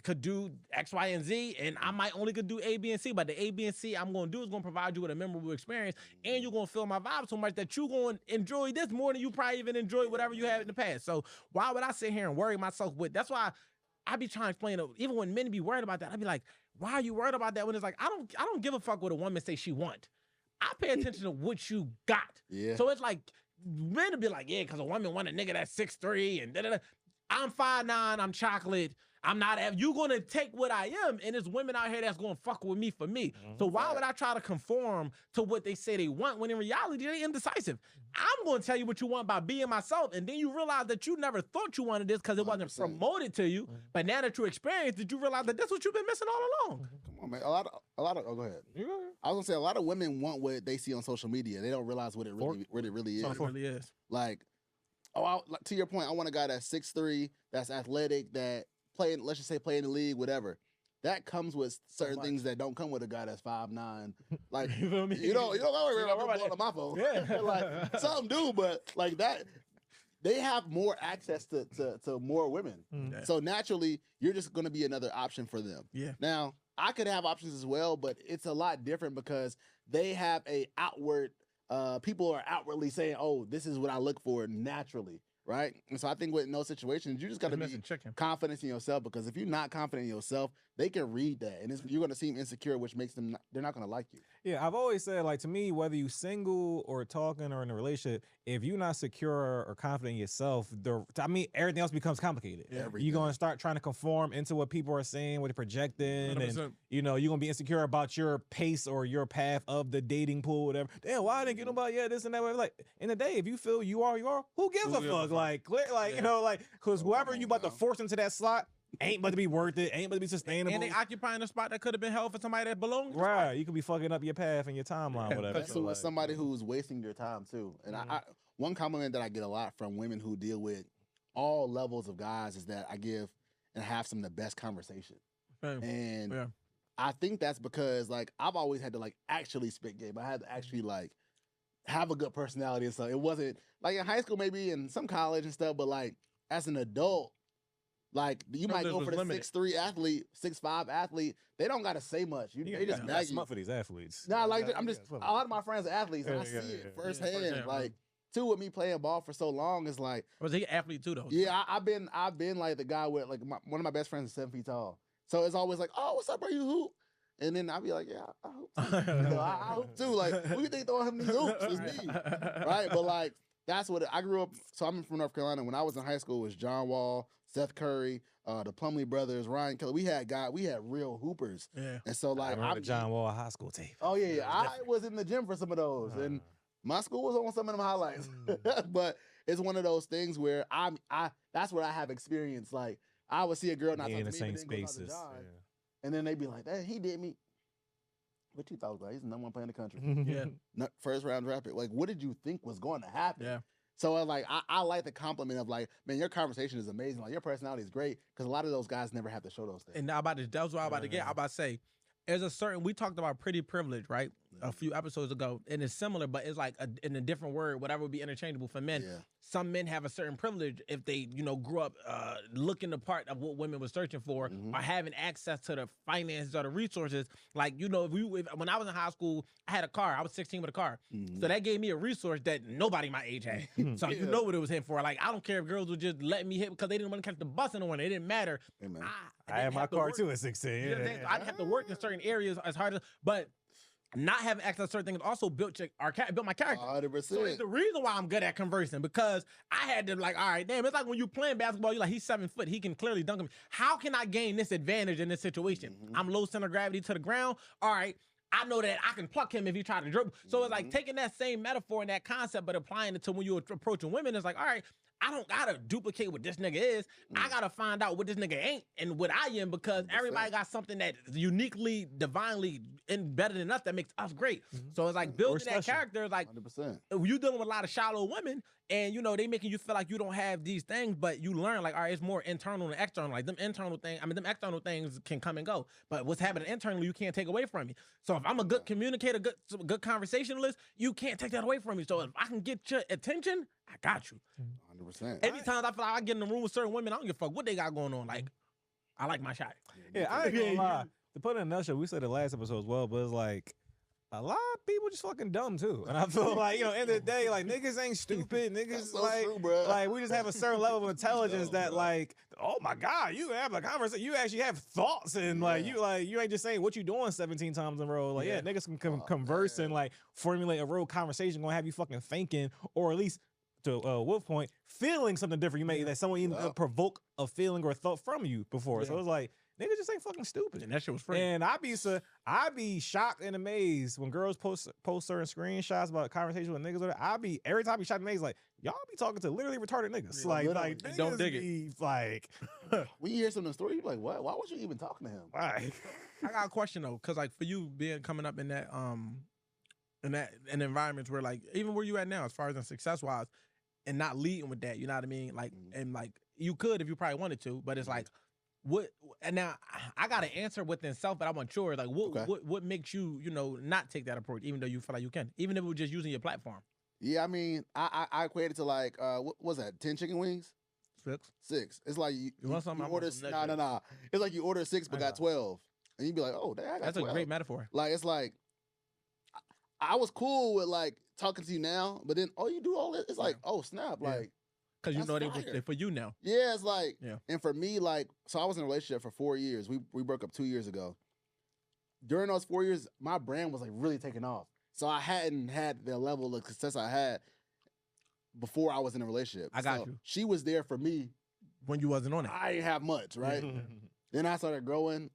could do X, Y, and Z, and I might only could do A, B, and C. But the A, B, and C I'm going to do is going to provide you with a memorable experience, and you're going to feel my vibe so much that you're going to enjoy this more than you probably even enjoyed whatever you had in the past. So why would I sit here and worry myself with? That's why I be trying to explain it. Even when men be worried about that, I be like, why are you worried about that? When it's like, I don't give a fuck what a woman say she want. I pay attention to what you got. Yeah. So it's like, men would be like, yeah, because a woman want a nigga that's 6'3" and da-da-da. I'm 5'9", I'm chocolate. I'm not, you going to take what I am, and there's women out here that's going to fuck with me for me. So why would I try to conform to what they say they want when in reality they indecisive? I'm going to tell you what you want by being myself, and then you realize that you never thought you wanted this because it wasn't 100%. promoted to you. But now that you experienced it, you realize that that's what you've been missing all along. Come on, man. A lot of. Oh, go ahead. I was gonna say a lot of women want what they see on social media. They don't realize what it really is. So it really is. Like, to your point, I want a guy that's 6'3", that's athletic, that let's just say play in the league, whatever. That comes with certain things that don't come with a guy that's 5'9". Like, you feel me? You don't worry about my phone. Yeah. Like, some do, but like that, they have more access to more women. So naturally, you're just going to be another option for them. Yeah. Now, I could have options as well, but it's a lot different because they have a outward, people are outwardly saying, oh, this is what I look for naturally. Right? And so I think in those situations, you just got to be confident in yourself, because if you're not confident in yourself, they can read that, and you're going to seem insecure, which makes them they're not going to like you. Yeah, I've always said, like, to me, whether you single or talking or in a relationship, if you're not secure or confident in yourself, everything else becomes complicated. Yeah, you're going to start trying to conform into what people are saying, what they're projecting, 100%. And you're going to be insecure about your pace or your path of the dating pool, whatever. Damn, why I didn't get nobody this and that way? Like, in the day, if you feel you are, who gives a fuck? Like, because whoever you about to force into that slot ain't about to be worth it, ain't about to be sustainable. And they occupying a spot that could have been held for somebody that belongs. Right. You could be fucking up your path and your timeline, whatever. Especially with somebody who's wasting your time too. And I one compliment that I get a lot from women who deal with all levels of guys is that I give and have some of the best conversation. And I think that's because, like, I've always had to, like, actually spit game. I had to actually, like, have a good personality and stuff. It wasn't like in high school, maybe in some college and stuff, but like as an adult, like you might go for the 6'3" athlete, 6'5" athlete. They don't gotta say much. They just bag you. For these athletes. Nah, like I'm just a lot of my friends are athletes, and I see it firsthand. Like, too with me playing ball for so long is like. Was he an athlete too though? Yeah, I've been like the guy with like one of my best friends is 7 feet tall. So it's always like, oh, what's up, bro? You hoop? And then I'll be like, yeah, I hoop too. I hoop too. Like, who you think throwing him these hoops? It's me, right? But like, that's what I grew up. So I'm from North Carolina. When I was in high school, it was John Wall, Seth Curry, the Plumlee brothers, Ryan Kelly. We had real hoopers. Yeah. And so like, I remember John Wall high school tape. Oh yeah. I was in the gym for some of those, and my school was on some of them highlights. But it's one of those things where that's where I have experience. Like, I would see a girl not in talk the to me, same spaces. and then they'd be like, "Hey, he did me." What you thought? He's the number one player in the country. Yeah. First round draft pick. Like, what did you think was going to happen? Yeah. So I like the compliment of like, man, your conversation is amazing. Like, your personality is great, because a lot of those guys never have to show those things. And now that's what I'm about to get. I'm about to say, there's a certain, we talked about pretty privilege, right? A few episodes ago, and it's similar, but it's like in a different word, whatever would be interchangeable for men. Yeah. Some men have a certain privilege if they, grew up looking the part of what women were searching for, or having access to the finances or the resources. Like, when I was in high school, I had a car. I was 16 with a car. So that gave me a resource that nobody my age had. So you know what it was hit for. Like, I don't care if girls would just let me hit because they didn't want to catch the bus in the morning. It didn't matter. Hey, man. I had my car too at 16. I didn't have to work in certain areas as hard as, but not having access to certain things also built my character. 100%. So it's the reason why I'm good at conversing, because I had to like, all right, damn, it's like when you playing basketball, you're like, he's 7 foot, he can clearly dunk him. How can I gain this advantage in this situation? I'm low center of gravity to the ground. All right, I know that I can pluck him if he try to dribble. So it's like taking that same metaphor and that concept, but applying it to when you're approaching women. It's like, all right, I don't gotta duplicate what this nigga is. I gotta find out what this nigga ain't and what I am, because everybody got something that uniquely, divinely, and better than us that makes us great. So it's like building that character. It's like 100%. You dealing with a lot of shallow women, and they making you feel like you don't have these things, but you learn like, all right, it's more internal than external. Like them them external things can come and go, but what's happening internally you can't take away from me. So if I'm a good communicator, good conversationalist, you can't take that away from me. So if I can get your attention, I got you. 100%. Anytime I feel like I get in the room with certain women, I don't give a fuck what they got going on. Like, I like my shot. Yeah, I ain't gonna lie. To put it in a nutshell, we said the last episode as well, but it's like a lot of people just fucking dumb too. And I feel like, end of the day, like niggas ain't stupid. Niggas so like, true, bro. like we just have a certain level of intelligence that like, oh my God, you have a conversation. You actually have thoughts, and you ain't just saying what you doing 17 times in a row. Like, niggas can converse and like formulate a real conversation, gonna have you fucking thinking, or at least to Wolf's point, feeling something different. You may that someone even provoke a feeling or a thought from you before. So it's like, niggas just ain't fucking stupid. And that shit was free. And I be shocked and amazed when girls post certain screenshots about conversations with niggas. Every time I be shocked and amazed, like, y'all be talking to literally retarded niggas. Yeah, like niggas don't dig it. Like, when you hear some of the story, you be like, what? Why was you even talking to him? right. I got a question though, because like for you coming up in that in environments where like even where you at now as far as in success wise, and not leading with that, you know what I mean? Like and like you could if you probably wanted to, but it's like what, and now I got an answer within self, but I'm unsure. Like what makes you, not take that approach, even though you feel like you can, even if it was just using your platform. Yeah, I mean, I equate it to like what was that? 10 chicken wings? 6. It's like you want something? You order no. It's like you order 6 but got 12, and you'd be like, oh, dang, I got That's 12. a great metaphor. Like it's like I was cool with like talking to you now, but then you do all this. It's like, oh snap, like. Because they for you now. Yeah, it's like, and for me, like, so I was in a relationship for 4 years. We broke up 2 years ago. During those 4 years, my brand was like really taking off. So I hadn't had the level of success I had before I was in a relationship. I got you. She was there for me when you wasn't on it. I didn't have much, right? Then I started growing.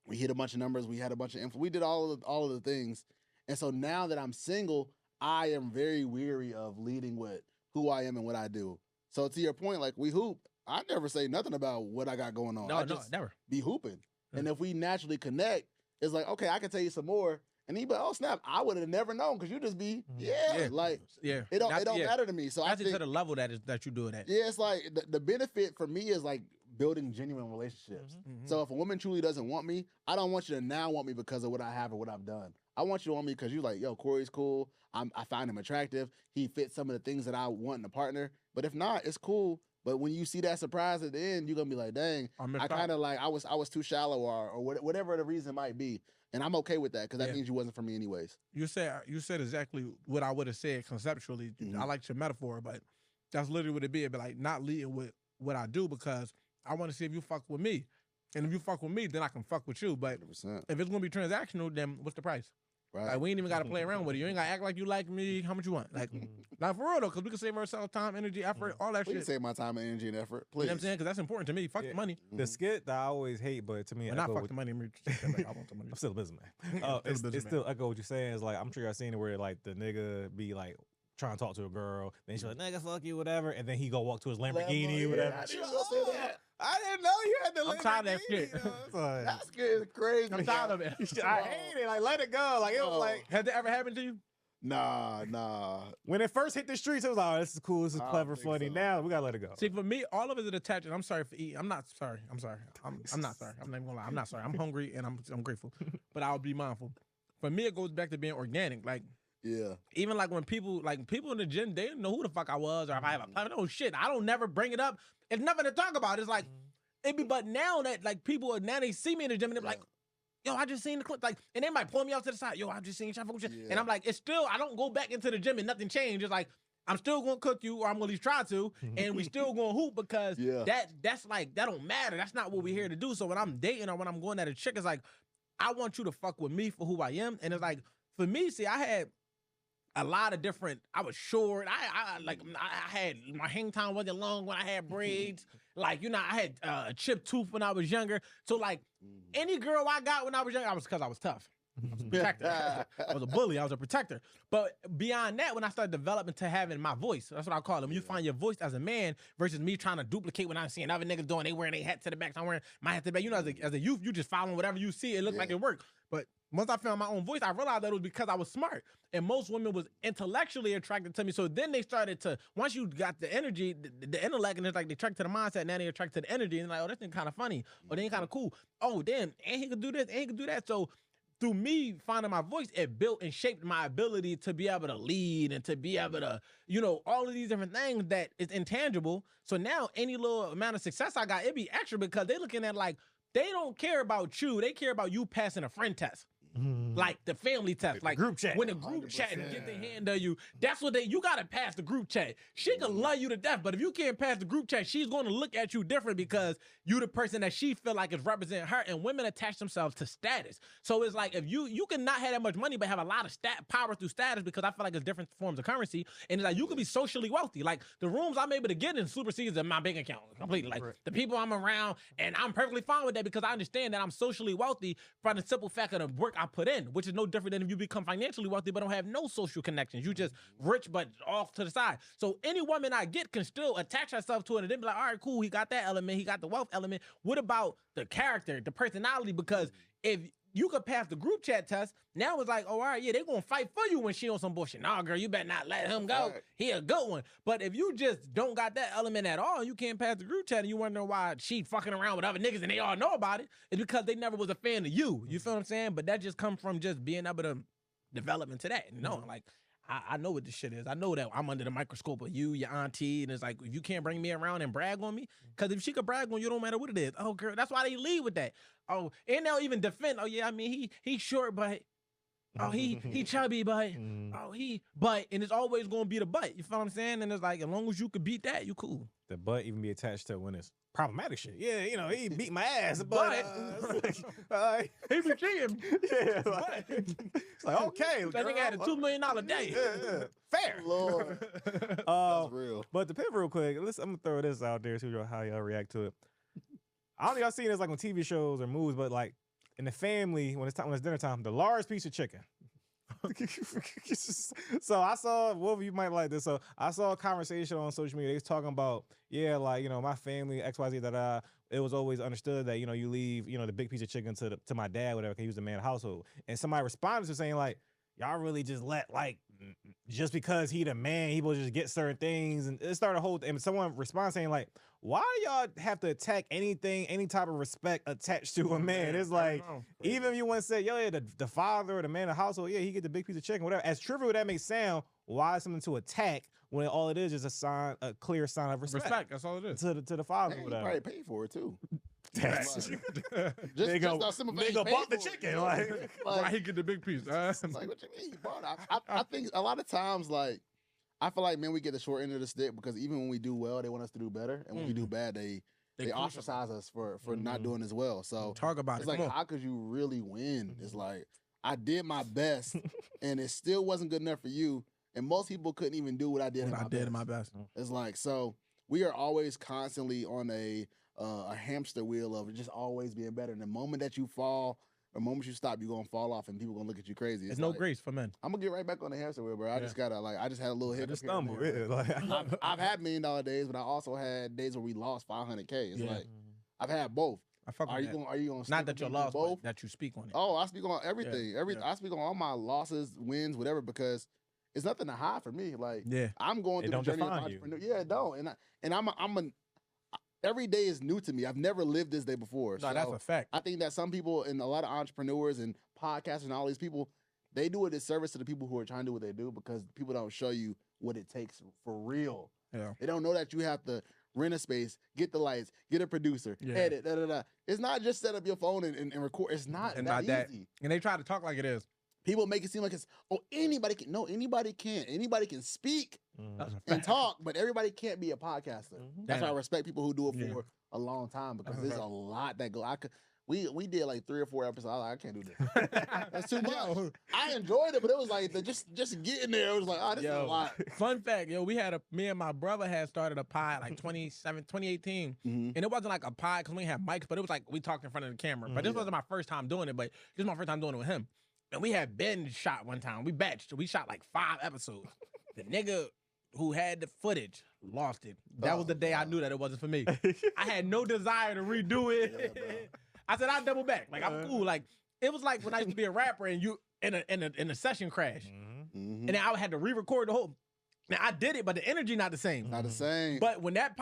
We hit a bunch of numbers. We had a bunch of influence. We did all of the things. And so now that I'm single, I am very weary of leading with who I am and what I do. So to your point, like we hoop, I never say nothing about what I got going on. I just never be hooping. And if we naturally connect, it's like, okay, I can tell you some more. And he be like, oh snap, I would have never known, because you just be, it don't matter to me. So I think to the level that you do it at. Yeah, it's like the benefit for me is like building genuine relationships. So if a woman truly doesn't want me, I don't want you to now want me because of what I have or what I've done. I want you to want me because you're like, yo, Corey's cool. I find him attractive. He fits some of the things that I want in a partner. But if not, it's cool. But when you see that surprise at the end, you're gonna be like, dang, I kind of like I was too shallow or whatever the reason might be. And I'm okay with that because that means you wasn't for me anyways. You said exactly what I would have said conceptually. I like your metaphor, but that's literally what it'd be. It'd be like not leading with what I do because I want to see if you fuck with me. And if you fuck with me, then I can fuck with you. But 100%. if it's gonna be transactional, then what's the price? Right. Like, we ain't even got to play around with it. You ain't got to act like you like me. How much you want? Like, not for real, though, because we can save ourselves time, energy, effort, all that Please shit. save my time, energy, and effort. Please. You know what I'm saying? Because that's important to me. Fuck the money. The skit that I always hate, but to me, well, not fuck the money. I want the money. I'm still a businessman. It's still echo what you're saying. Is like, I'm sure y'all seen it where, like, the nigga be, like, trying to talk to a girl, then she's like, nigga, fuck you, whatever, and then he go walk to his Lamborghini, whatever. I didn't say that. I didn't know you had the Lamborghini. I'm tired of that shit. That skit is crazy. I'm tired of it. I hate it. Like, let it go. Like, it was like. Has that ever happened to you? Nah. When it first hit the streets, it was like, oh, this is cool, this is clever, funny. So. Now we gotta let it go. See, for me, all of it is attached. I'm sorry for eating. I'm not sorry. I'm sorry. I'm not sorry. I'm not even gonna lie. I'm not sorry. I'm hungry and I'm grateful, but I'll be mindful. For me, it goes back to being organic. Like, even like when people in the gym, they didn't know who the fuck I was or if I have a plan. No shit. I don't never bring it up. It's nothing to talk about. It's like it be. But now that like people now they see me in the gym and they're like, yo, I just seen the clip. Like, and they might pull me out to the side. Yo, I just seen you. And I'm like, it's still, I don't go back into the gym and nothing changed. It's like, I'm still going to cook you or I'm going to at least try to. And we still going to hoop because that's like, that don't matter. That's not what we're here to do. So when I'm dating or when I'm going at a chick, it's like, I want you to fuck with me for who I am. And it's like, for me, see, I had a lot of different, I was short. I had, my hang time wasn't long when I had braids. Like, you know, I had a chipped tooth when I was younger. So, like, any girl I got when I was younger, because I was tough. I was a protector. I was a bully. I was a protector. But beyond that, when I started developing to having my voice, that's what I call it. When you find your voice as a man versus me trying to duplicate what I'm seeing other niggas doing, they wearing their hat to the back, so I'm wearing my hat to the back. You know, as a youth, you just following whatever you see. It looked like it worked. But once I found my own voice, I realized that it was because I was smart. And most women was intellectually attracted to me. So then they started to, once you got the energy, the intellect, and it's like they attract to the mindset, now they attract to the energy. And like, oh, this thing kind of funny. Or they ain't kind of cool. Oh, damn, and he could do this, and he could do that. So through me finding my voice, it built and shaped my ability to be able to lead and to be able to, you know, all of these different things that is intangible. So now any little amount of success I got, it be extra because they looking at like, they don't care about you. They care about you passing a friend test. Like the family test, like group chat. When the group chat and get the hand of you, that's what you gotta pass the group chat. She can love you to death, but if you can't pass the group chat, she's gonna look at you different because you the person that she feel like is representing her. And women attach themselves to status. So it's like if you can not have that much money, but have a lot of power through status because I feel like it's different forms of currency. And it's like you could be socially wealthy. Like the rooms I'm able to get in supersedes in my bank account completely. Like the people I'm around, and I'm perfectly fine with that because I understand that I'm socially wealthy from the simple fact of the work I put in, which is no different than if you become financially wealthy but don't have no social connections. You just rich but off to the side. So any woman I get can still attach herself to it and then be like, all right, cool, he got that element, he got the wealth element. What about the character, the personality? Because if you could pass the group chat test, now it's like, oh, all right, yeah, they gonna fight for you when she on some bullshit. Nah, girl, you better not let him go. He a good one. But if you just don't got that element at all, you can't pass the group chat and you wonder why she fucking around with other niggas and they all know about it, it's because they never was a fan of you. You feel what I'm saying? But that just comes from just being able to develop into that. You know, like, I know what this shit is. I know that I'm under the microscope of you, your auntie, and it's like, if you can't bring me around and brag on me, because if she could brag on you, don't matter what it is. Oh, girl, that's why they lead with that. Oh, and they'll even defend, oh, yeah, I mean, he short, but, oh, he chubby, but, oh, and it's always going to be the butt. You feel what I'm saying? And it's like, as long as you could beat that, you cool. The butt even be attached to when it's problematic shit. Yeah, you know, he beat my ass, but he be cheating. Yeah, like, it's like, okay. That nigga had a $2 million day. Yeah. Fair. Lord. That's real. But to pivot real quick, I'm going to throw this out there, see how y'all react to it. I don't think I've seen this like on TV shows or movies, but like in the family, when it's dinner time, the large piece of chicken. So I saw, Wolf, you might like this. So I saw a conversation on social media. They was talking about, yeah, like, you know, my family, XYZ, that it was always understood that, you know, you leave, you know, the big piece of chicken to my dad, whatever, because he was the man of the household. And somebody responded to saying, like, y'all really just let, like, just because he the man, he will just get certain things. And it started a whole, and someone responded saying, like, why do y'all have to attack anything, any type of respect attached to a man? It's like, even if you want to say, yo, yeah, the father or the man of the household, yeah, he get the big piece of chicken, whatever. As trivial that may sound, why is something to attack when all it is a clear sign of respect? That's all it is. To the father. Hey, you probably paid for it too. Just nigga bought the chicken. Like, why he get the big piece? Like, what you mean? I think a lot of times, like, I feel like, man, we get the short end of the stick because even when we do well, they want us to do better, and when we do bad, they ostracize us for not doing as well. So talk about it's it. like, how could you really win? It's like, I did my best, and it still wasn't good enough for you. And most people couldn't even do what I did. In my best. It's like, so we are always constantly on a hamster wheel of just always being better. And the moment that you fall, the moment you stop, you're gonna fall off, and people gonna look at you crazy. There's no grace for men. I'm gonna get right back on the hamster wheel, bro. I just gotta I just had a little hit. Just stumble. I've had $1 million days, but I also had days where we lost $500K. It's like I've had both. Are you gonna not that you lost, both? But that you speak on it? Oh, I speak on everything. I speak on all my losses, wins, whatever, because it's nothing to hide for me. Like, I'm going through the journey of entrepreneur. Yeah, it don't. And every day is new to me. I've never lived this day before. No, that's a fact. I think that some people and a lot of entrepreneurs and podcasters and all these people, they do a disservice to the people who are trying to do what they do because people don't show you what it takes for real. Yeah. They don't know that you have to rent a space, get the lights, get a producer, edit, It's not just set up your phone and record. It's not that easy. And they try to talk like it is. People make it seem like it's, anybody can. No, anybody can't. Anybody can speak and talk, but everybody can't be a podcaster. That's why I respect people who do it for a long time because there's a lot that go. We did like 3 or 4 episodes. I was like, I can't do this. That's too much. I enjoyed it, but it was like just getting there. It was like, oh, this is a lot. Fun fact, me and my brother had started a pod like 2018, and it wasn't like a pod because we had mics, but it was like we talked in front of the camera. But this wasn't my first time doing it, but this is my first time doing it with him. And we had Ben shot one time. We batched. We shot like 5 episodes. The nigga who had the footage lost it. That was the day I knew that it wasn't for me. I had no desire to redo it. Yeah, I said I'll double back. Like I'm cool. Like it was like when I used to be a rapper and you in a session crash, and then I had to re-record the whole. Now I did it, but the energy not the same. Not the same. But when that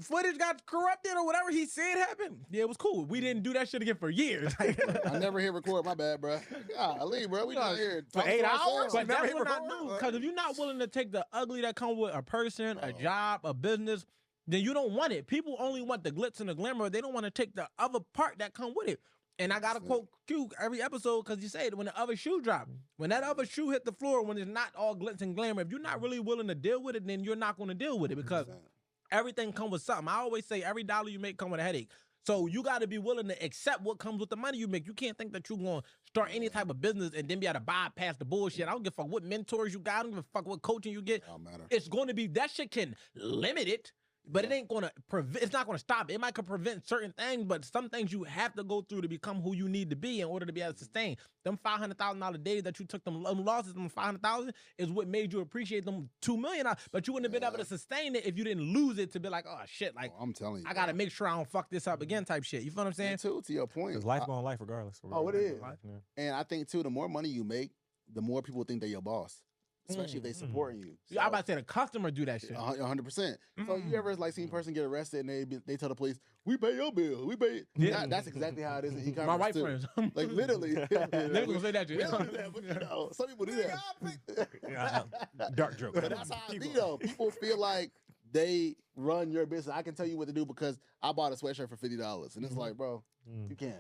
footage got corrupted or whatever he said happened, it was cool. We didn't do that shit again for years. I never hit record. My bad, bro. Golly, bro. We not here for 8 hours. But that's what I knew. Because if you're not willing to take the ugly that comes with a person, a job, a business, then you don't want it. People only want the glitz and the glamour. They don't want to take the other part that come with it. And I gotta quote Q every episode because you say it when the other shoe dropped. When that other shoe hit the floor, when it's not all glitz and glamour, if you're not really willing to deal with it, then you're not going to deal with it because everything comes with something. I always say every dollar you make comes with a headache. So you got to be willing to accept what comes with the money you make. You can't think that you're going to start any type of business and then be able to bypass the bullshit. I don't give a fuck what mentors you got. I don't give a fuck what coaching you get. It's going to be, that shit can limit it. But it ain't gonna prevent. It's not gonna stop. It might could prevent certain things, but some things you have to go through to become who you need to be in order to be able to sustain. Them $500,000 days that you took, them losses, them $500,000 is what made you appreciate them $2 million. But you wouldn't have been able to sustain it if you didn't lose it to be like, oh shit, like I'm telling you, I gotta make sure I don't fuck this up again, type shit. You feel what I'm saying? And too, to your point, because life going life regardless. Oh, it is. And I think too, the more money you make, the more people think they're your boss. Especially if they supporting you. So, I'm about to say the customer do that shit. 100%. So you ever like seen a person get arrested and they tell the police, "We pay your bill. We pay." That's exactly how it is in e-commerce. My white friends, like literally, they gonna say that shit. But, you know, some people do that. Dark joke. But that's how it be though. People feel like they run your business. I can tell you what to do because I bought a sweatshirt for $50, and it's like, bro, you can't,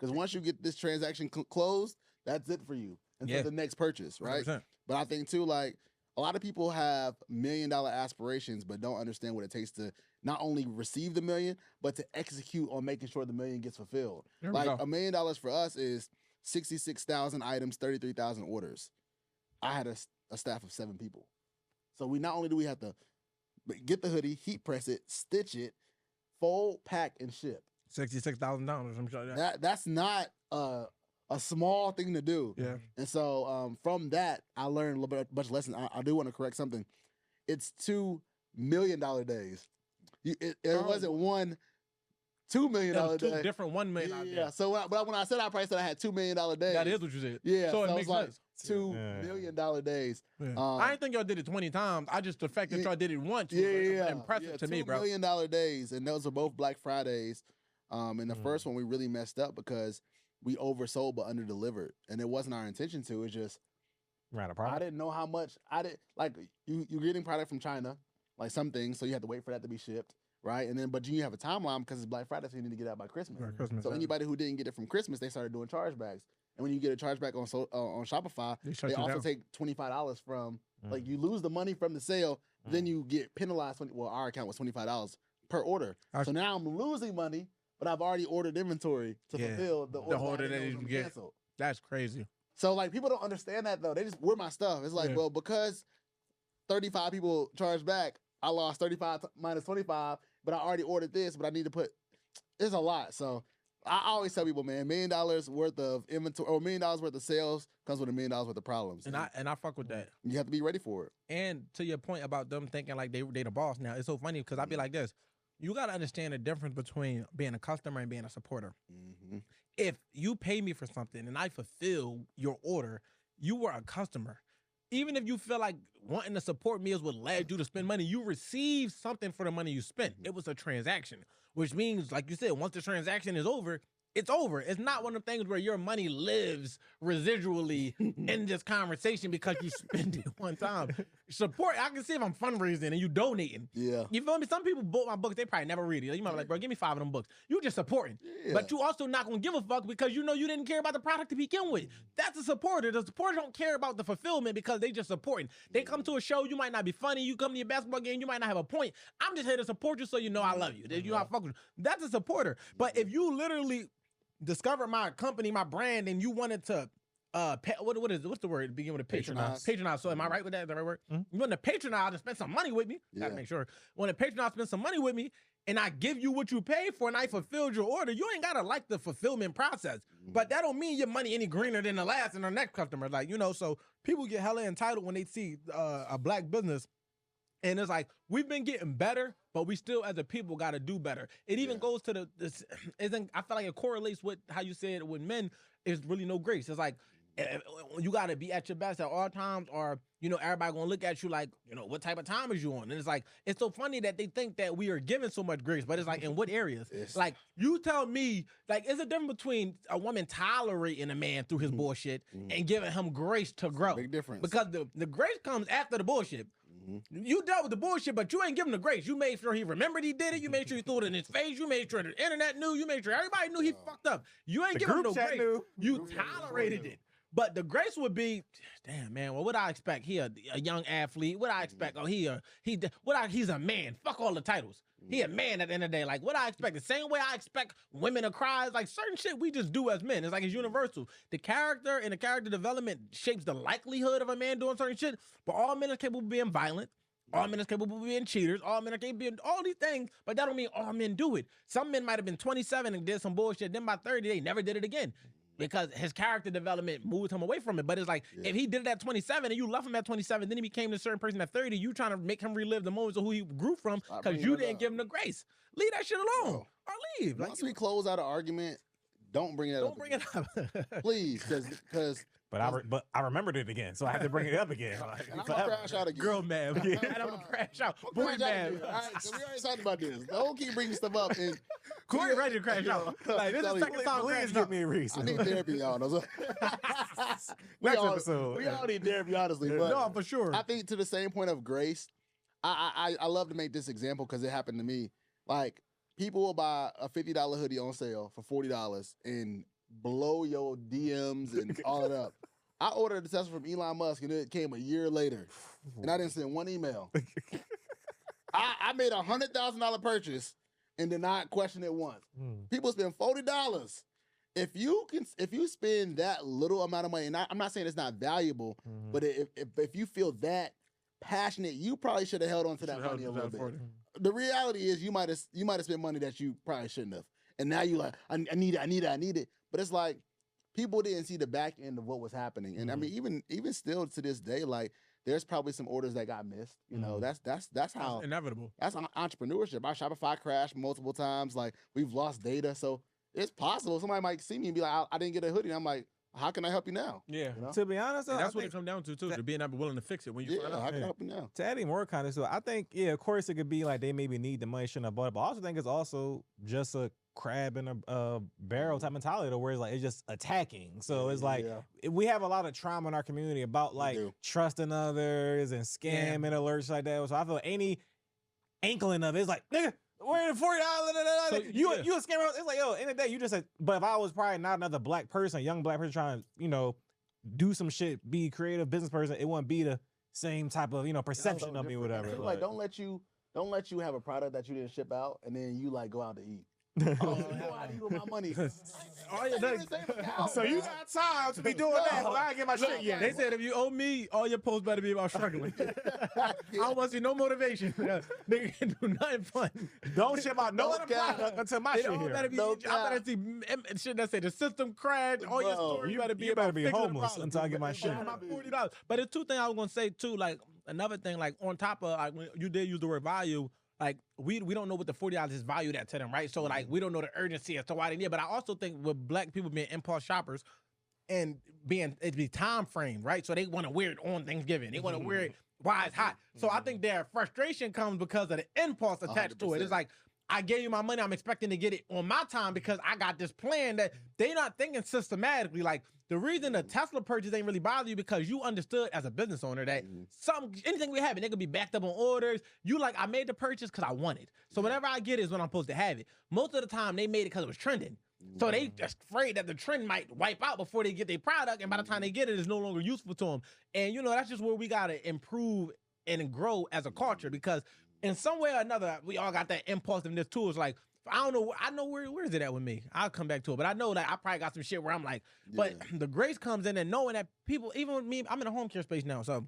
because once you get this transaction closed, that's it for you until the next purchase, right? 100%. But I think too, like a lot of people have $1 million aspirations, but don't understand what it takes to not only receive the $1 million, but to execute on making sure the $1 million gets fulfilled. Like $1 million for us is 66,000 items, 33,000 orders. I had a staff of 7 people, so we not only do we have to get the hoodie, heat press it, stitch it, fold, pack, and ship. $66,000. I'm sure that's not a small thing to do. Yeah. And so from that, I learned a little bit, bunch of lessons. I do want to correct something. It's $2 million days. It wasn't $1 $2 million day. Two different $1 million days. Yeah. So when I said I probably said I had $2 million days. That is what you said. Yeah. So it makes sense. $2 million days. Yeah. I didn't think y'all did it 20 times. I just, the fact that y'all did it once was impressive to me, bro. $2 million days, and those are both Black Fridays. And the first one we really messed up because we oversold but underdelivered, and it wasn't our intention to. It's just Ran a product. I didn't know how much. I didn't like you're getting product from China, like some things, so you have to wait for that to be shipped, right? And then but you have a timeline because it's Black Friday, so you need to get out by Christmas. Christmas, so anybody who didn't get it from Christmas, they started doing chargebacks. And when you get a chargeback on Shopify, they also take $25 from like you lose the money from the sale, then you get penalized. Well, our account was $25 per order. So now I'm losing money, but I've already ordered inventory to fulfill the order that you get. Canceled. That's crazy. So like people don't understand that though. They just wear my stuff. It's like, well, because 35 people charged back, I lost 35 minus 25, but I already ordered this, but I need to put. It's a lot. So I always tell people, man, $1 million worth of inventory or $1 million worth of sales comes with $1 million worth of problems. And I fuck with that. You have to be ready for it. And to your point about them thinking like they the boss now, it's so funny because I be like this. You got to understand the difference between being a customer and being a supporter. If you pay me for something and I fulfill your order, you were a customer. Even if you feel like wanting to support me is what led you to spend money, you received something for the money you spent. It was a transaction, which means, like you said, once the transaction is over, it's over. It's not one of the things where your money lives residually in this conversation because you spend it one time. Support, I can see if I'm fundraising and you donating. Yeah. You feel me? Some people bought my books, they probably never read it. You might be like, bro, give me 5 of them books. You just supporting. Yeah. But you also not going to give a fuck because you know you didn't care about the product to begin with. That's a supporter. The supporter don't care about the fulfillment because they just supporting. They come to a show, you might not be funny. You come to your basketball game, you might not have a point. I'm just here to support you so you know I love you. You know I fuck with you. That's a supporter. But if you literally discovered my company, my brand, and you wanted to what's the word? Begin with a patronize. So am I right with that? Is that the right word? You want to patronize and spend some money with me? Gotta make sure. Want to patronize, spend some money with me, and I give you what you paid for, and I fulfilled your order. You ain't gotta like the fulfillment process, but that don't mean your money any greener than the last and the next customer. Like so people get hella entitled when they see a black business. And it's like, we've been getting better, but we still, as a people, got to do better. It even goes to I feel like it correlates with how you said with men, is really no grace. It's like, you got to be at your best at all times, or, everybody going to look at you like, what type of time is you on? And it's like, it's so funny that they think that we are given so much grace, but it's like, in what areas? Like, you tell me, like, it's a difference between a woman tolerating a man through his bullshit and giving him grace to grow. Big difference. Because the grace comes after the bullshit. You dealt with the bullshit, but you ain't giving the grace. You made sure he remembered he did it. You made sure he threw it in his face. You made sure the internet knew. You made sure everybody knew he fucked up. You ain't giving him no grace. You tolerated it. But the grace would be, damn, man, well, what I expect? He a young athlete. What I expect? Oh, he's a man. Fuck all the titles. He a man at the end of the day. Like, what I expect? The same way I expect women to cry. It's like certain shit we just do as men. It's like it's universal. The character and the character development shapes the likelihood of a man doing certain shit. But all men are capable of being violent. All men are capable of being cheaters. All men are capable of being all these things. But that don't mean all men do it. Some men might have been 27 and did some bullshit. Then by 30, they never did it again. Because his character development moved him away from it. But it's like, if he did it at 27 and you love him at 27, then he became a certain person at 30, you trying to make him relive the moments of who he grew from because you didn't give him the grace. Leave that shit alone. Or leave. Once we close out an argument, don't bring it up. Don't bring it up. Please, because... But I remembered it again, so I had to bring it up again. And I'm gonna crash out again. Girl, man. I'm gonna crash out. Boy, man. All right, so we already talked about this. Don't keep bringing stuff up. And Corey ready to crash out. Like, this is the second time please give me a reason. I need therapy, y'all. Next episode. We all need therapy, honestly. But no, for sure. I think to the same point of grace, I love to make this example because it happened to me. Like, people will buy a $50 hoodie on sale for $40 and blow your DMs and all it up. I ordered a Tesla from Elon Musk and it came a year later, and I didn't send one email. I made a $100,000 purchase and did not question it once. People spend $40. If you spend that little amount of money, and I'm not saying it's not valuable, but if you feel that passionate, you probably should have held on to that money a little bit. The reality is you might have spent money that you probably shouldn't have, and now you like I need it. But it's like, people didn't see the back end of what was happening. And I mean, even still to this day, like, there's probably some orders that got missed. That's how inevitable. That's entrepreneurship. Our Shopify crashed multiple times. Like, we've lost data. So it's possible somebody might see me and be like, I didn't get a hoodie. And I'm like, how can I help you now? Yeah. You know? To be honest, and that's what it comes down to too. To being willing to fix it when you find out. How can I help you now? To add more kind of, so I think, of course it could be like they maybe need the money, shouldn't have bought it, but I also think it's also just a crab in a barrel type mentality, to where it's like it's just attacking. So it's like we have a lot of trauma in our community about like trusting others and scamming alerts like that. So I feel any inkling of it, it's like, nigga, we're $40. So, you a scammer. It's like, yo, in the day, you just said, but if I was probably not another black person, young black person trying to, do some shit, be a creative business person, it wouldn't be the same type of, perception of me, whatever. Like, don't let you have a product that you didn't ship out and then you like go out to eat. Oh, you go out to eat with my money. So you got time to be doing that, but I ain't get my shit yet. They said if you owe me, all your posts better be about struggling. I don't want to see no motivation. Nigga can do nothing fun. Don't ship out no other product until my shit here. I better see shit that say the system crashed. All your stories you better be homeless until I get my shit. My $40. But there's two things I was gonna say too. Like another thing, like on top of like when you did use the word value. Like we don't know what the $40 is valued at to them, right? So like we don't know the urgency as to why they need it. But I also think with black people being impulse shoppers and it be time framed, right? So they want to wear it on Thanksgiving. They want to wear it while it's hot. So I think their frustration comes because of the impulse attached 100%. To it. It's like, I gave you my money, I'm expecting to get it on my time because I got this plan that they not thinking systematically. Like the reason the Tesla purchase ain't really bother you because you understood as a business owner that anything we have, they could be backed up on orders. You like, I made the purchase because I want it. So whenever I get it is when I'm supposed to have it. Most of the time they made it because it was trending. So they just afraid that the trend might wipe out before they get their product, and by the time they get it, it's no longer useful to them. And that's just where we gotta improve and grow as a culture, because in some way or another, we all got that impulsiveness too. It's like, I don't know. I know where is it at with me? I'll come back to it. But I know that I probably got some shit where I'm like, but the grace comes in and knowing that people, even with me, I'm in a home care space now. So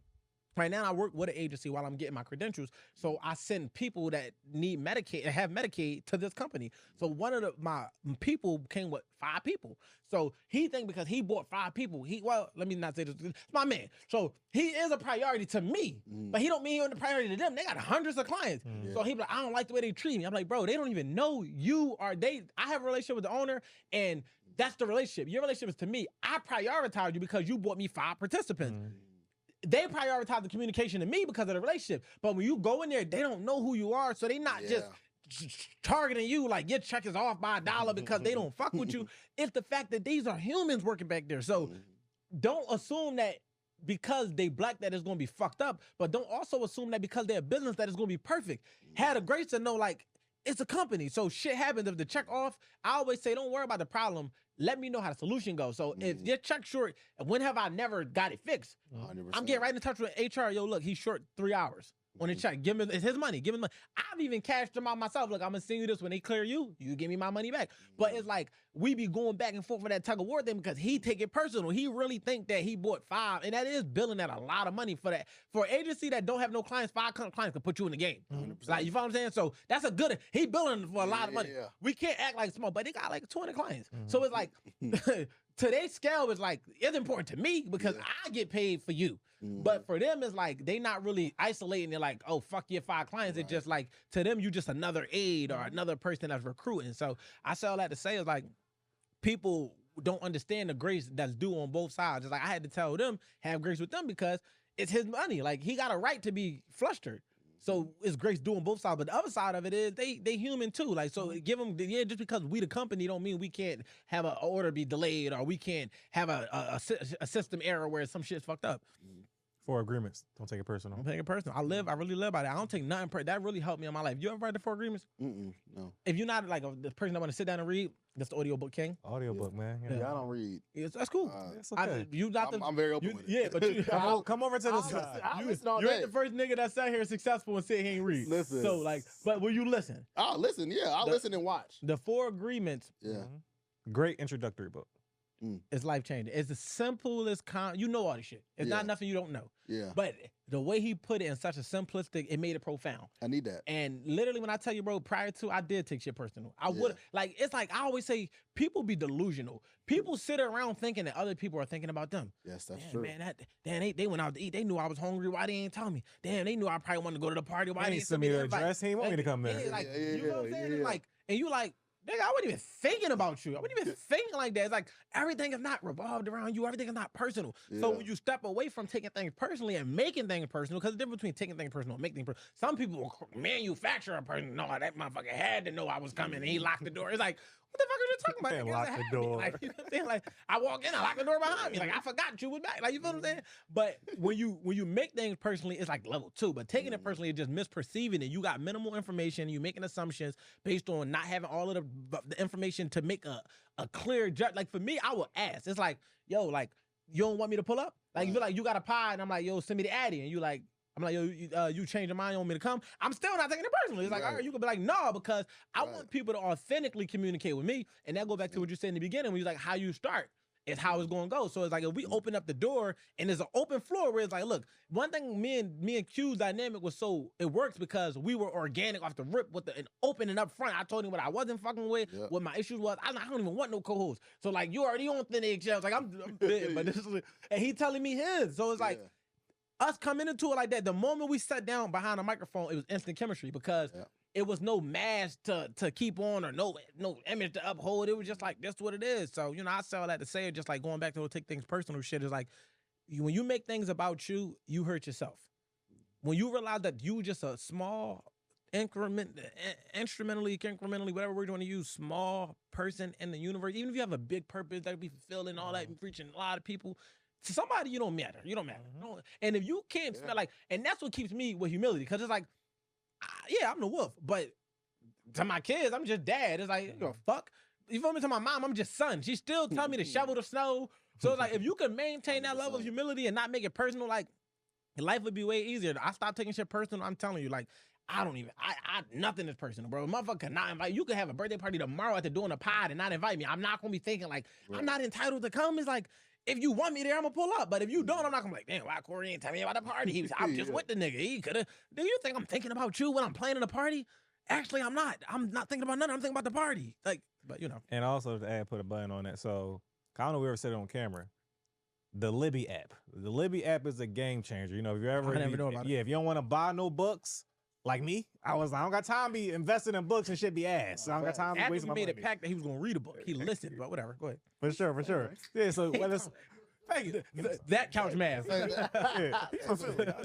right now I work with an agency while I'm getting my credentials. So I send people that need Medicaid, have Medicaid to this company. So one of my people came with 5 people. So he think because he bought 5 people, let me not say this, it's my man. So he is a priority to me, but he don't mean he's a priority to them. They got hundreds of clients. So he be like, I don't like the way they treat me. I'm like, bro, they don't even know you are I have a relationship with the owner, and that's the relationship. Your relationship is to me. I prioritize you because you bought me 5 participants. They prioritize the communication to me because of the relationship. But when you go in there, they don't know who you are. So they not just targeting you like your check is off by $1 because they don't fuck with you. It's the fact that these are humans working back there. So don't assume that because they black that it's going to be fucked up. But don't also assume that because they're a business that it's going to be perfect. Had a grace to know like it's a company. So shit happens. If the check off, I always say don't worry about the problem. Let me know how the solution goes. So if your check short, when have I never got it fixed? 100%. I'm getting right in touch with HR. Yo, look, he's short 3 hours on the check. Give him, it's his money. Give him money. I've even cashed them out myself. Look, I'm going to send you this. When they clear you give me my money back. But it's like, we be going back and forth for that tug of war thing because he take it personal. He really think that he bought 5. And that is billing at a lot of money for that. For an agency that don't have no clients, 5 clients can put you in the game. 100%. Like, you follow what I'm saying? So that's a good, he billing for a lot of money. Yeah. We can't act like small, but they got like 20 clients. So it's like, today's scale is like, it's important to me because I get paid for you. But for them, it's like, they not really isolating. They're like, oh, fuck your 5 clients. It's just like, to them, you just another aide or another person that's recruiting. So I say all that to say is like, people don't understand the grace that's due on both sides. It's like, I had to tell them, have grace with them because it's his money. Like, he got a right to be flustered. So it's grace due on both sides. But the other side of it is they human too. Like, so give them, just because we the company don't mean we can't have an order be delayed or we can't have a system error where some shit's fucked up. 4 agreements. Don't take it personal. Don't take it personal. I really live by that. I don't take nothing that really helped me in my life. You ever read the 4 agreements? No. If you're not like the person that want to sit down and read, that's the audiobook king. Audiobook, man. Yeah, I don't read. That's cool. It's okay. I'm very open with it. Yeah, but you come over to the side. You ain't the first nigga that sat here successful and said he ain't read. Listen. So like, but will you listen? I'll listen. Yeah, I'll listen and watch. The 4 agreements. Yeah. Great introductory book. It's life changing. It's the simplest you know all this shit. It's not nothing you don't know. Yeah. But the way he put it in such a simplistic, it made it profound. I need that. And literally when I tell you, bro, prior to, I did take shit personal. I would like, it's like I always say, people be delusional. People sit around thinking that other people are thinking about them. Yes, that's true. Man, they went out to eat. They knew I was hungry. Why they ain't tell me? Damn, they knew I probably wanted to go to the party. Why they ain't ain't send me the address? He ain't want me to come there. Like, you know what I'm saying? Like, and you like, Nigga, I wasn't even thinking about you. I wasn't even thinking like that. It's like everything is not revolved around you. Everything is not personal. Yeah. So when you step away from taking things personally and making things personal, because the difference between taking things personal and making things personal, some people will manufacture a person. No, that motherfucker had to know I was coming and he locked the door. It's like, what the fuck are you talking about? Lock the door. Like, you know what I'm saying? Like, I walk in, I lock the door behind me. Like, I forgot you was back. Like, you feel what I'm saying? But when you make things personally, it's like level 2. But taking it personally is just misperceiving it. You got minimal information. You making assumptions based on not having all of the information to make a clear judge. Like, for me, I will ask. It's like, yo, like, you don't want me to pull up? Like, you feel like you got a pie, and I'm like, yo, send me the Addy. And you like, I'm like, yo, you change your mind, you want me to come? I'm still not taking it personally. It's like, all right, you could be like, no, because I want people to authentically communicate with me. And that go back to what you said in the beginning, when you're like, how you start is how it's going to go. So it's like, if we open up the door and there's an open floor where it's like, look, one thing me and Q's dynamic was so, it works because we were organic off the rip with an opening up front. I told him what I wasn't fucking with, what my issues was. I don't even want no co-host. So like, you already on thin eggshells. Like, I'm big, but this is, and he telling me his. So it's like, us coming into it like that, the moment we sat down behind a microphone, it was instant chemistry because it was no mask to keep on or no image to uphold. It was just like, that's what it is. So, you know, I say all that to say, just like going back to take things personal shit, is like, when you make things about you, you hurt yourself. When you realize that you just a small incrementally, whatever word you want to use, small person in the universe, even if you have a big purpose that be fulfilling all that and reaching a lot of people, to somebody, you don't matter. You don't matter. And if you can't smell like, and that's what keeps me with humility, because it's like, yeah, I'm the wolf, but to my kids, I'm just dad. It's like, you know, fuck. You feel me? To my mom, I'm just son. She still telling me to shovel the snow. So it's like, if you can maintain that level of humility and not make it personal, like, life would be way easier. I stopped taking shit personal. I'm telling you, like, I nothing is personal, bro. Motherfucker cannot invite. You could have a birthday party tomorrow after doing a pod and not invite me. I'm not gonna be thinking like, I'm not entitled to come. It's like, if you want me there, I'm gonna pull up. But if you don't, I'm not gonna be like, damn, why Corey ain't tell me about the party? I'm just with the nigga. He coulda. Do you think I'm thinking about you when I'm planning a party? Actually, I'm not. I'm not thinking about nothing. I'm thinking about the party. Like, but you know. And also to add, put a button on that. So I don't know if we ever said it on camera. The Libby app. The Libby app is a game changer. You know, if you ever, I never know about it. Yeah, if you don't want to buy no books. Like me, I don't got time to be investing in books and shit be ass. So I don't got time to waste my money. After he made a pact that he was going to read a book. He listened, but whatever. Go ahead. For sure. Yeah, so whether it's... Thank you. That couch math. I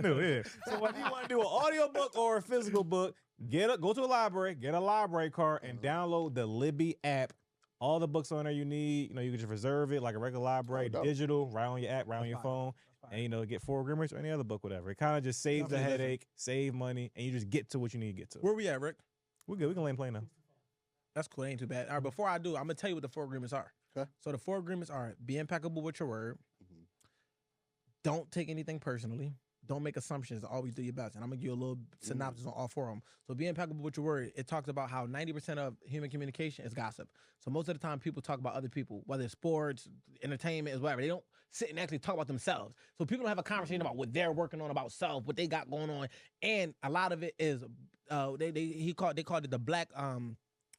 knew, yeah. So whether you want to do an audio book or a physical book, go to a library, get a library card, and download the Libby app. All the books on there you need. You know, you can just reserve it like a regular library, digital, right on your app, right on your phone. And, you know, get 4 Grimmers or any other book, whatever. It kind of just saves the headache, save money, and you just get to what you need to get to. Where we at, Rick? We're good. We can lay and play now. That's cool. Ain't too bad. All right, before I do, I'm going to tell you what the 4 agreements are. Okay. So the 4 agreements are: be impeccable with your word. Don't take anything personally. Don't make assumptions. Always do your best. And I'm going to give you a little synopsis on all 4 of them. So be impeccable with your word. It talks about how 90% of human communication is gossip. So most of the time people talk about other people, whether it's sports, entertainment, is whatever. They don't sit and actually talk about themselves. So people don't have a conversation about what they're working on, about self, what they got going on. And a lot of it is, they called it the black,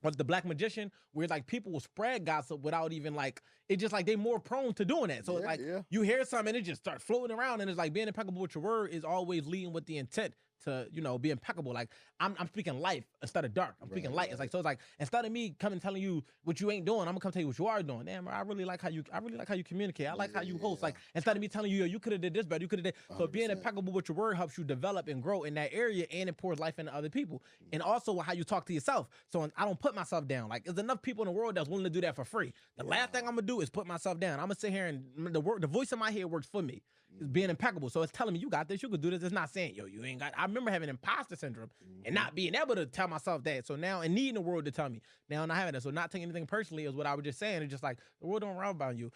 the black magician, where like people will spread gossip without even like, it's just like they more prone to doing that. So it's like you hear something and it just starts floating around, and it's like being impeccable with your word is always leading with the intent to, you know, be impeccable. Like I'm speaking life instead of dark. I'm speaking light. It's like, so it's like, instead of me coming telling you what you ain't doing, I'm gonna come tell you what you are doing. Damn, I really like how you communicate. I like how you host. Like, instead of me telling you, yo, you could have did this better, you could have did. So being impeccable with your word helps you develop and grow in that area, and it pours life into other people. And also how you talk to yourself. So I don't put myself down. Like, there's enough people in the world that's willing to do that for free. The last thing I'm gonna do is put myself down. I'm gonna sit here and the voice in my head works for me. It's being impeccable. So it's telling me, you got this, you could do this. It's not saying, yo, you ain't got. I remember having imposter syndrome and not being able to tell myself that. So now, and needing the world to tell me. Now, not having that. So not taking anything personally is what I was just saying. It's just like, the world don't round about you.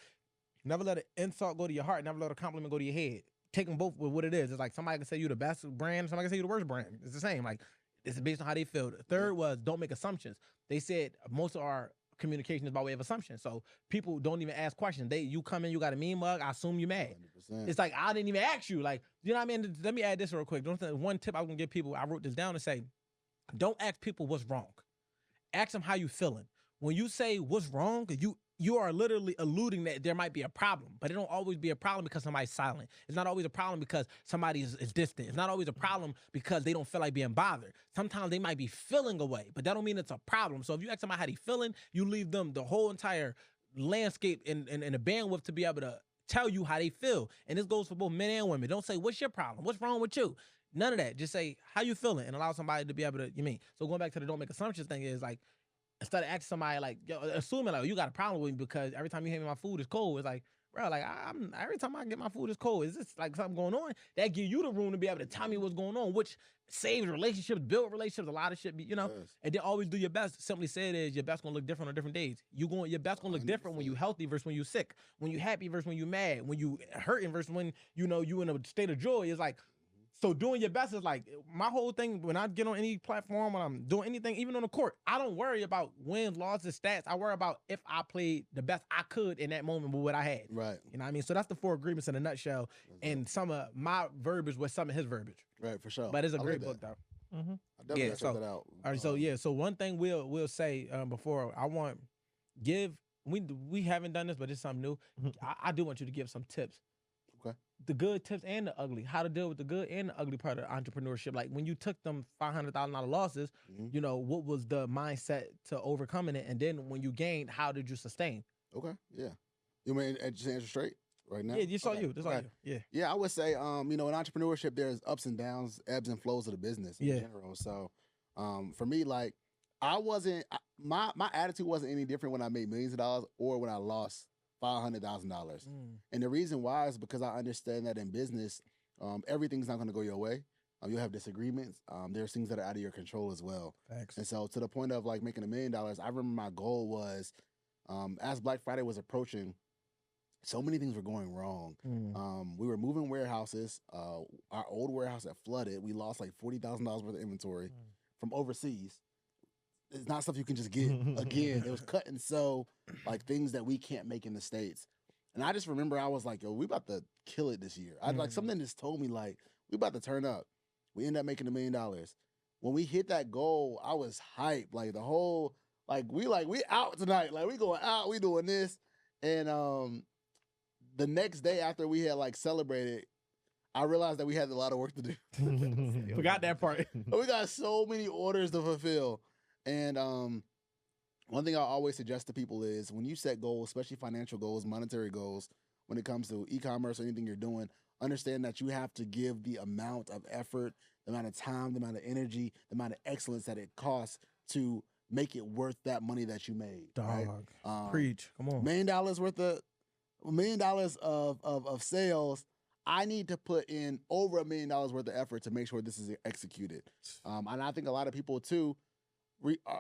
Never let an insult go to your heart. Never let a compliment go to your head. Take them both with what it is. It's like somebody can say you the best brand, somebody can say you the worst brand. It's the same. Like, it's based on how they feel. The third was, don't make assumptions. They said most of our communication is by way of assumption. So people don't even ask questions. You come in, you got a mean mug, I assume you mad. 100%. It's like, I didn't even ask you. Like, you know what I mean? Let me add this real quick. One tip I'm gonna give people, I wrote this down and say, don't ask people what's wrong. Ask them how you feeling. When you say what's wrong, you are literally alluding that there might be a problem, but it don't always be a problem because somebody's silent. It's not always a problem because somebody is distant. It's not always a problem because they don't feel like being bothered. Sometimes they might be feeling away, but that don't mean it's a problem. So if you ask somebody how they feeling, you leave them the whole entire landscape and the bandwidth to be able to tell you how they feel. And this goes for both men and women. Don't say, what's your problem? What's wrong with you? None of that. Just say, how you feeling? And allow somebody to be able to, So going back to the don't make assumptions thing is like, instead of asking somebody like, yo, assuming like, you got a problem with me because every time you hand me my food is cold, it's like, bro, like I'm every time I get my food is cold. Is this like something going on? That give you the room to be able to tell me what's going on, which saves relationships, build relationships, a lot of shit, Yes. And then always do your best. Simply said is your best gonna look different on different days. Your best gonna look different when you healthy versus when you sick, when you happy versus when you mad, when you hurting versus when you in a state of joy. Is like, so doing your best is like my whole thing when I get on any platform, when I'm doing anything, even on the court, I don't worry about wins, losses, stats. I worry about if I played the best I could in that moment with what I had. Right. You know what I mean? So that's the 4 agreements in a nutshell. And some of my verbiage was some of his verbiage. Right, for sure. But it's a great book though. I definitely gotta check that out. So one thing we'll say before I want we haven't done this, but it's something new. I do want you to give some tips. Okay. The good tips and the ugly, how to deal with the good and the ugly part of entrepreneurship. Like when you took them $500,000 losses, what was the mindset to overcoming it? And then when you gained, how did you sustain? Okay, yeah. You mean just answer straight right now? Yeah, just on you. That's on you. Yeah. Yeah, I would say, in entrepreneurship, there's ups and downs, ebbs and flows of the business in general. So, for me, like, my attitude wasn't any different when I made millions of dollars or when I lost $500,000. And the reason why is because I understand that in business, everything's not going to go your way. You'll have disagreements. There's things that are out of your control as well. Thanks. And so to the point of like making $1 million, I remember my goal was, as Black Friday was approaching, so many things were going wrong. We were moving warehouses. Our old warehouse had flooded. We lost like $40,000 worth of inventory from overseas. It's not stuff you can just get again. It was cut and sew, like things that we can't make in the States. And I just remember I was like, yo, we about to kill it this year. Like something just told me like, we about to turn up. We ended up making $1 million. When we hit that goal, I was hyped. Like the whole, we out tonight. Like we going out, we doing this. And the next day after we had like celebrated, I realized that we had a lot of work to do. Forgot that part. We got so many orders to fulfill. And one thing I always suggest to people is when you set goals, especially financial goals, monetary goals, when it comes to e-commerce or anything you're doing, understand that you have to give the amount of effort, the amount of time, the amount of energy, the amount of excellence that it costs to make it worth that money that you made. Dog, right? Preach. Come on. $1 million worth of $1 million of sales. I need to put in over $1 million worth of effort to make sure this is executed. And I think a lot of people too,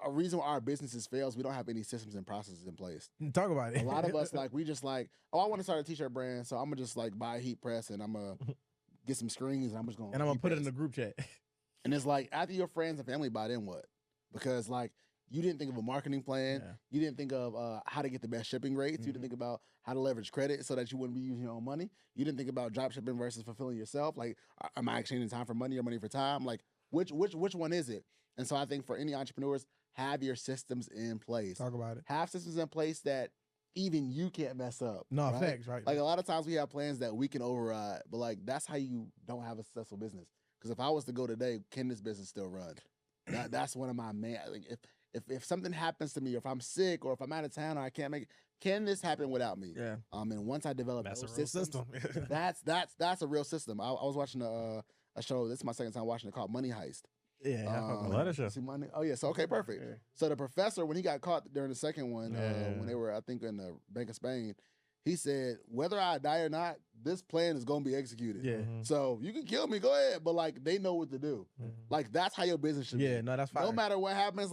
a reason why our businesses fails, we don't have any systems and processes in place. Talk about it. A lot of us, we just I want to start a t-shirt brand, so I'm gonna just buy a heat press and I'm gonna get some screens and I'm just gonna put it in the group chat. And it's like after your friends and family buy, then what? Because you didn't think of a marketing plan, you didn't think of how to get the best shipping rates, you didn't think about how to leverage credit so that you wouldn't be using your own money, you didn't think about drop shipping versus fulfilling yourself. Am I exchanging time for money or money for time? Which one is it? And so I think for any entrepreneurs, have your systems in place. Talk about it. Have systems in place that even you can't mess up. No, facts, right? A lot of times we have plans that we can override, but that's how you don't have a successful business. Because if I was to go today, can this business still run? That's one of my main. If something happens to me, or if I'm sick, or if I'm out of town, or I can't make it, can this happen without me? Yeah. And once I develop that's those a real systems, system. that's a real system. I was watching a show. This is my second time watching it, called Money Heist. Yeah, I love that show. See Money? Oh yeah. So okay, perfect. Yeah. So the professor, when he got caught during the second one, when they were, I think, in the Bank of Spain, he said, whether I die or not, this plan is gonna be executed. Yeah. So you can kill me, go ahead, but they know what to do. That's how your business should be. Yeah, no, that's fine. No matter what happens,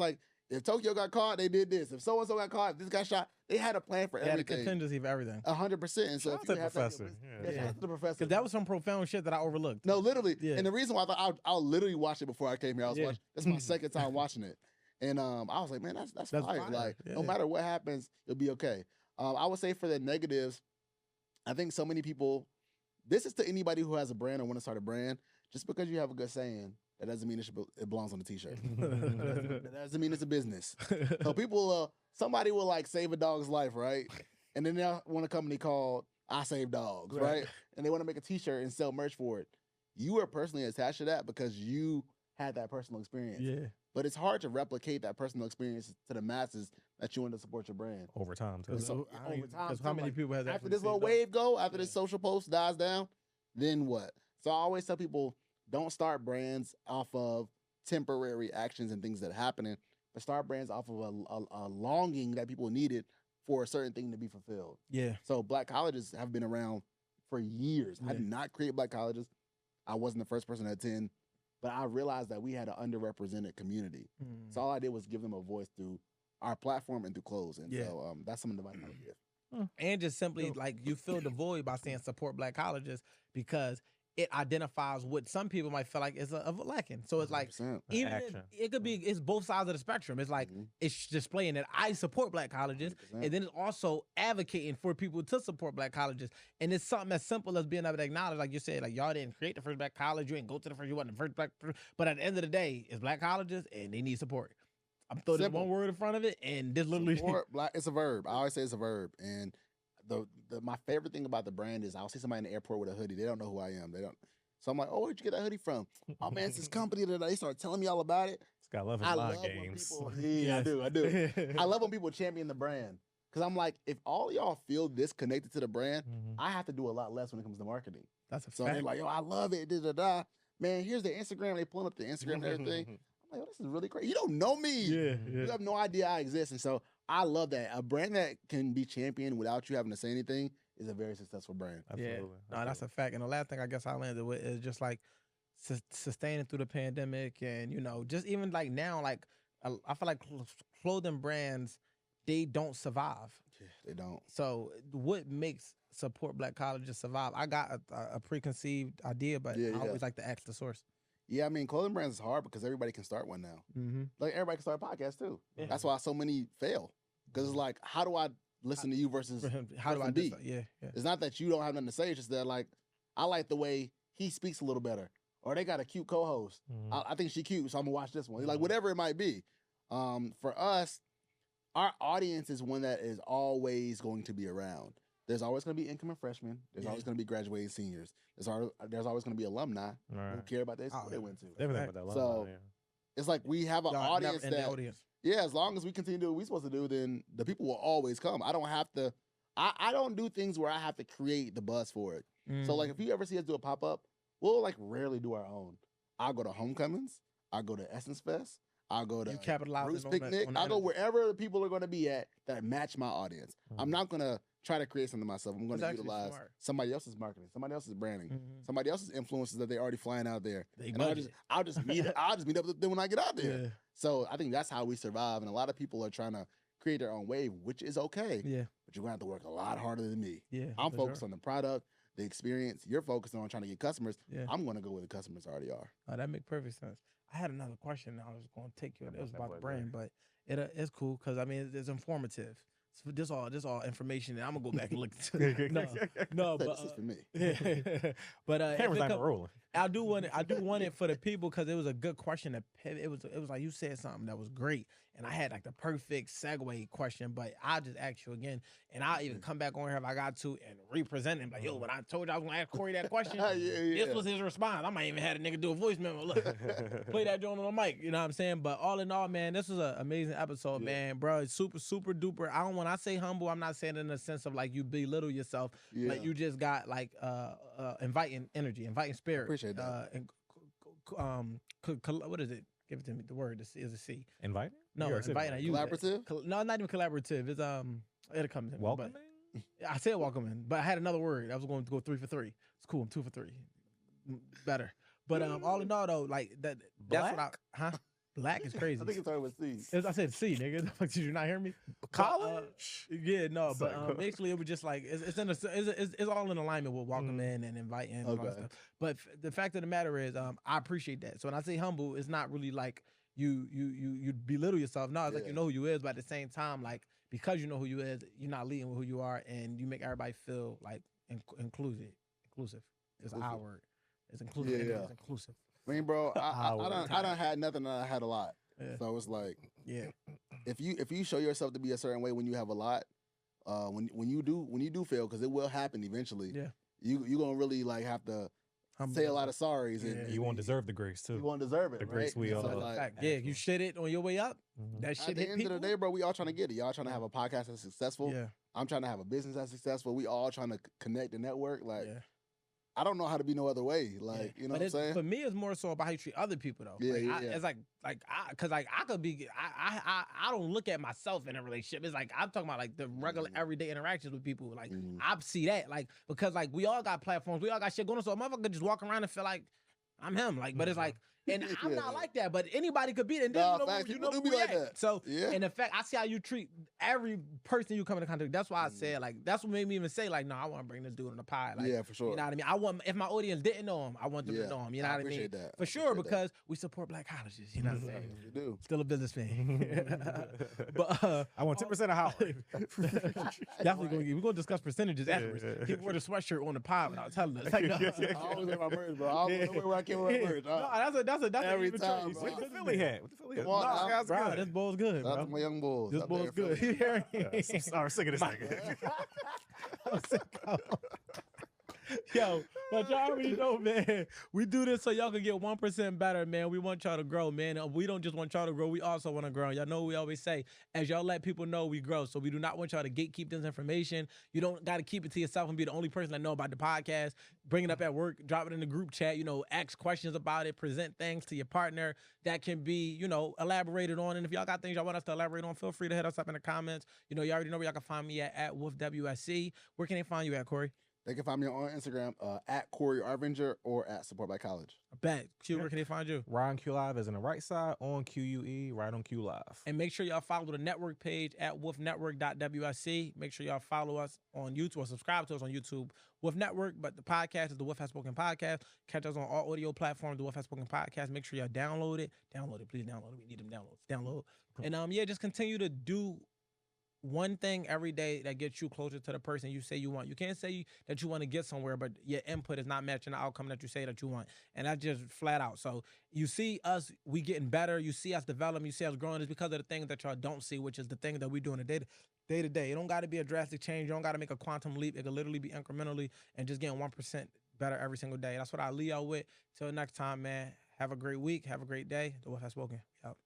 if Tokyo got caught, they did this. If so and so got caught, this got shot. They had a plan for everything. They had a contingency for everything. 100%. And so Shout out to the professor. Shout out to the professor. Because that was some profound shit that I overlooked. No, literally. Yeah. And the reason why I thought I'll literally watch it before I came here. I was watching. That's my second time watching it. And I was like, man, that's fire. No matter what happens, it'll be okay. I would say for the negatives, I think so many people, this is to anybody who has a brand or want to start a brand, just because you have a good saying That doesn't mean it belongs on the t-shirt. That doesn't mean it's a business. So people, somebody will like save a dog's life, right? And then they want a company called I Save Dogs, right? And they want to make a t-shirt and sell merch for it. You are personally attached to that because you had that personal experience. Yeah. But it's hard to replicate that personal experience to the masses that you want to support your brand. Over time, too. So, over time, because how many people has after this little wave go, after this social post dies down, then what? So I always tell people, don't start brands off of temporary actions and things that are happening, but start brands off of a longing that people needed for a certain thing to be fulfilled. Yeah. So black colleges have been around for years. Yeah. I did not create black colleges. I wasn't the first person to attend, but I realized that we had an underrepresented community. So all I did was give them a voice through our platform and through clothes. And so that's some of the advice I would give. And just simply like you fill the void by saying support black colleges because it identifies what some people might feel like is a lacking. So it's like, 100%. even it could be, it's both sides of the spectrum. It's like, it's displaying that I support black colleges, 100%. and then it's also advocating for people to support black colleges. And it's something as simple as being able to acknowledge, like you said, like y'all didn't create the first black college, you didn't go to the first, you wasn't the first black, but at the end of the day, it's black colleges and they need support. I'm throwing this one word in front of it, and this literally support black. It's a verb. I always say it's a verb. And my favorite thing about the brand is I'll see somebody in the airport with a hoodie. They don't know who I am. They don't. So I'm like, oh, where'd you get that hoodie from? Oh man, it's this company that they start telling me all about it. It's got love and live games. People, yeah, I do. I love when people champion the brand. Because I'm like, if all y'all feel disconnected to the brand, I have to do a lot less when it comes to marketing. That's a fact. So they're like, yo, I love it. Da, da, da. Man, here's the Instagram. They pulling up the Instagram and everything. I'm like, oh, this is really great. You don't know me. You have no idea I exist. And so I love that. A brand that can be championed without you having to say anything is a very successful brand. Absolutely. No, that's a fact. And the last thing I guess I landed with is just like sustaining through the pandemic, and just even like now, like I feel like clothing brands, they don't survive. Yeah, they don't. So what makes support black colleges survive? I got a preconceived idea, but I always like to ask the source. Yeah, I mean, clothing brands is hard because everybody can start one now. Like everybody can start a podcast too. Yeah. That's why so many fail, because it's like, how do I listen to you versus how do I be? It's not that you don't have nothing to say. It's just that like I like the way he speaks a little better, or they got a cute co-host. I think she cute, so I'm gonna watch this one. Like whatever it might be. For us, our audience is one that is always going to be around. There's always going to be incoming freshmen. There's always going to be graduating seniors. There's always going to be alumni who care about their school they went to. So it's like we have an audience yeah, as long as we continue to do what we're supposed to do, then the people will always come. I don't have to. I don't do things where I have to create the buzz for it. So like if you ever see us do a pop-up, we'll like rarely do our own. I'll go to homecomings. I'll go to Essence Fest. I'll go to Bruce Picnic. I'll go wherever the people are going to be at that match my audience. I'm not going to try to create something myself. I'm going to utilize somebody else's marketing, somebody else's branding, somebody else's influences that they're already flying out there. And I'll just meet up with them when I get out there. Yeah. So I think that's how we survive. And a lot of people are trying to create their own wave, which is okay. Yeah. But you're going to have to work a lot harder than me. Yeah. I'm focused on the product, the experience. You're focused on trying to get customers. Yeah. I'm going to go where the customers already are. Oh, that makes perfect sense. I had another question. I was going to take you. It was about the brand, but it's cool because I mean it's informative. So this all information, and I'm gonna go back and look. No, but this is for me. But camera's not rolling. I do want it for the people because it was a good question. It was like you said something that was great, and I had like the perfect segue question. But I'll just ask you again, and I'll even come back on here if I got to and represent him. Like, yo, when I told you I was gonna ask Corey that question, this was his response. I might even had a nigga do a voice memo. Look, play that joint on the mic. You know what I'm saying? But all in all, man, this was an amazing episode, man, bro. It's super, super duper. When I say humble, I'm not saying it in the sense of like you belittle yourself. Like you just got like inviting energy, inviting spirit. Appreciate that. What is it? Give it to me. The word is a C. Inviting? No, inviting. Collaborative? No, not even collaborative. It's it'll come to me. Welcoming? I said welcoming, but I had another word. I was going to go 3 for 3. It's cool. I'm 2 for 3. Better. But all in all though, like that. That's what Black is crazy. I think it started with C. I said C, nigga. Did you not hear me? College? But basically it was just like it's all in alignment with welcoming and inviting and all that stuff. But the fact of the matter is, I appreciate that. So when I say humble, it's not really like you belittle yourself. No, it's like you know who you is, but at the same time, like because you know who you is, you're not leading with who you are, and you make everybody feel like inclusive. It's our word. It's inclusive. Yeah. It's inclusive. I mean, bro, I don't had nothing. I had a lot. Yeah. So it's like, if you show yourself to be a certain way when you have a lot, when you do fail, because it will happen eventually. Yeah, you gonna really like have to say a lot of sorries, and you won't deserve the grace too. You won't deserve it. The grace we all. Like, you shit it on your way up. That shit. At the end of the day, bro, we all trying to get it. Y'all trying to have a podcast that's successful. Yeah, I'm trying to have a business that's successful. We all trying to connect and network. Like. Yeah. I don't know how to be no other way. Like, you know what I'm saying? For me, it's more so about how you treat other people, though. Yeah, It's because I could be, I don't look at myself in a relationship. It's like, I'm talking about like the regular everyday interactions with people. Like, I see that. Like, because like we all got platforms, we all got shit going on. So a motherfucker could just walk around and feel like I'm him. Like, but it's like, and I'm not like that, but anybody could be it. And then you know who like that. So, in effect, I see how you treat every person you come into contact with. That's why I said, like, that's what made me even say, like, no, I want to bring this dude on the pod. Like, for sure. You know what I mean? If my audience didn't know him, I want them to know him. You know what I mean? That. For sure, because we support black colleges. You know what I'm saying? We do. Still a businessman. But I want 10% of Howard. Definitely we're gonna discuss percentages afterwards. He wore the sweatshirt on the pod without telling us. Like, I always wear my merch, bro. I always know where I came with my merch. No, that's every time. What the Philly hat? Bro, this ball's good, bro. That's my young bulls. This ball's good. I'm sick of this nigga. I'm sick of Yo, but y'all already know, man. We do this so y'all can get 1% better, man. We want y'all to grow, man. We don't just want y'all to grow. We also want to grow. Y'all know we always say, as y'all let people know, we grow. So we do not want y'all to gatekeep this information. You don't got to keep it to yourself and be the only person that know about the podcast. Bring it up at work, drop it in the group chat, ask questions about it, present things to your partner that can be, elaborated on. And if y'all got things y'all want us to elaborate on, feel free to hit us up in the comments. You already know where y'all can find me at WolfWSC. Where can they find you at, Corey? They can find me on Instagram at Corey Arvinger or at Support by College. I bet. Q, where can they find you? Ryan Q Live is on the right side, on QUE, right on Q Live. And make sure y'all follow the network page at wolfnetwork.wsc. Make sure y'all follow us on YouTube or subscribe to us on YouTube, Wolf Network. But the podcast is the Wolf Has Spoken Podcast. Catch us on all audio platforms, the Wolf Has Spoken Podcast. Make sure y'all download it. Download it. Please download it. We need them downloads. Download. And just continue to do one thing every day that gets you closer to the person you say you want. You can't say that you want to get somewhere, but your input is not matching the outcome that you say that you want. And that's just flat out. So you see us, we getting better. You see us developing. You see us growing. It's because of the things that y'all don't see, which is the things that we do in the day to day. It don't got to be a drastic change. You don't got to make a quantum leap. It can literally be incrementally and just getting 1% better every single day. That's what I leave y'all with. Till next time, man. Have a great week. Have a great day. The Wolf Has Spoken. Out.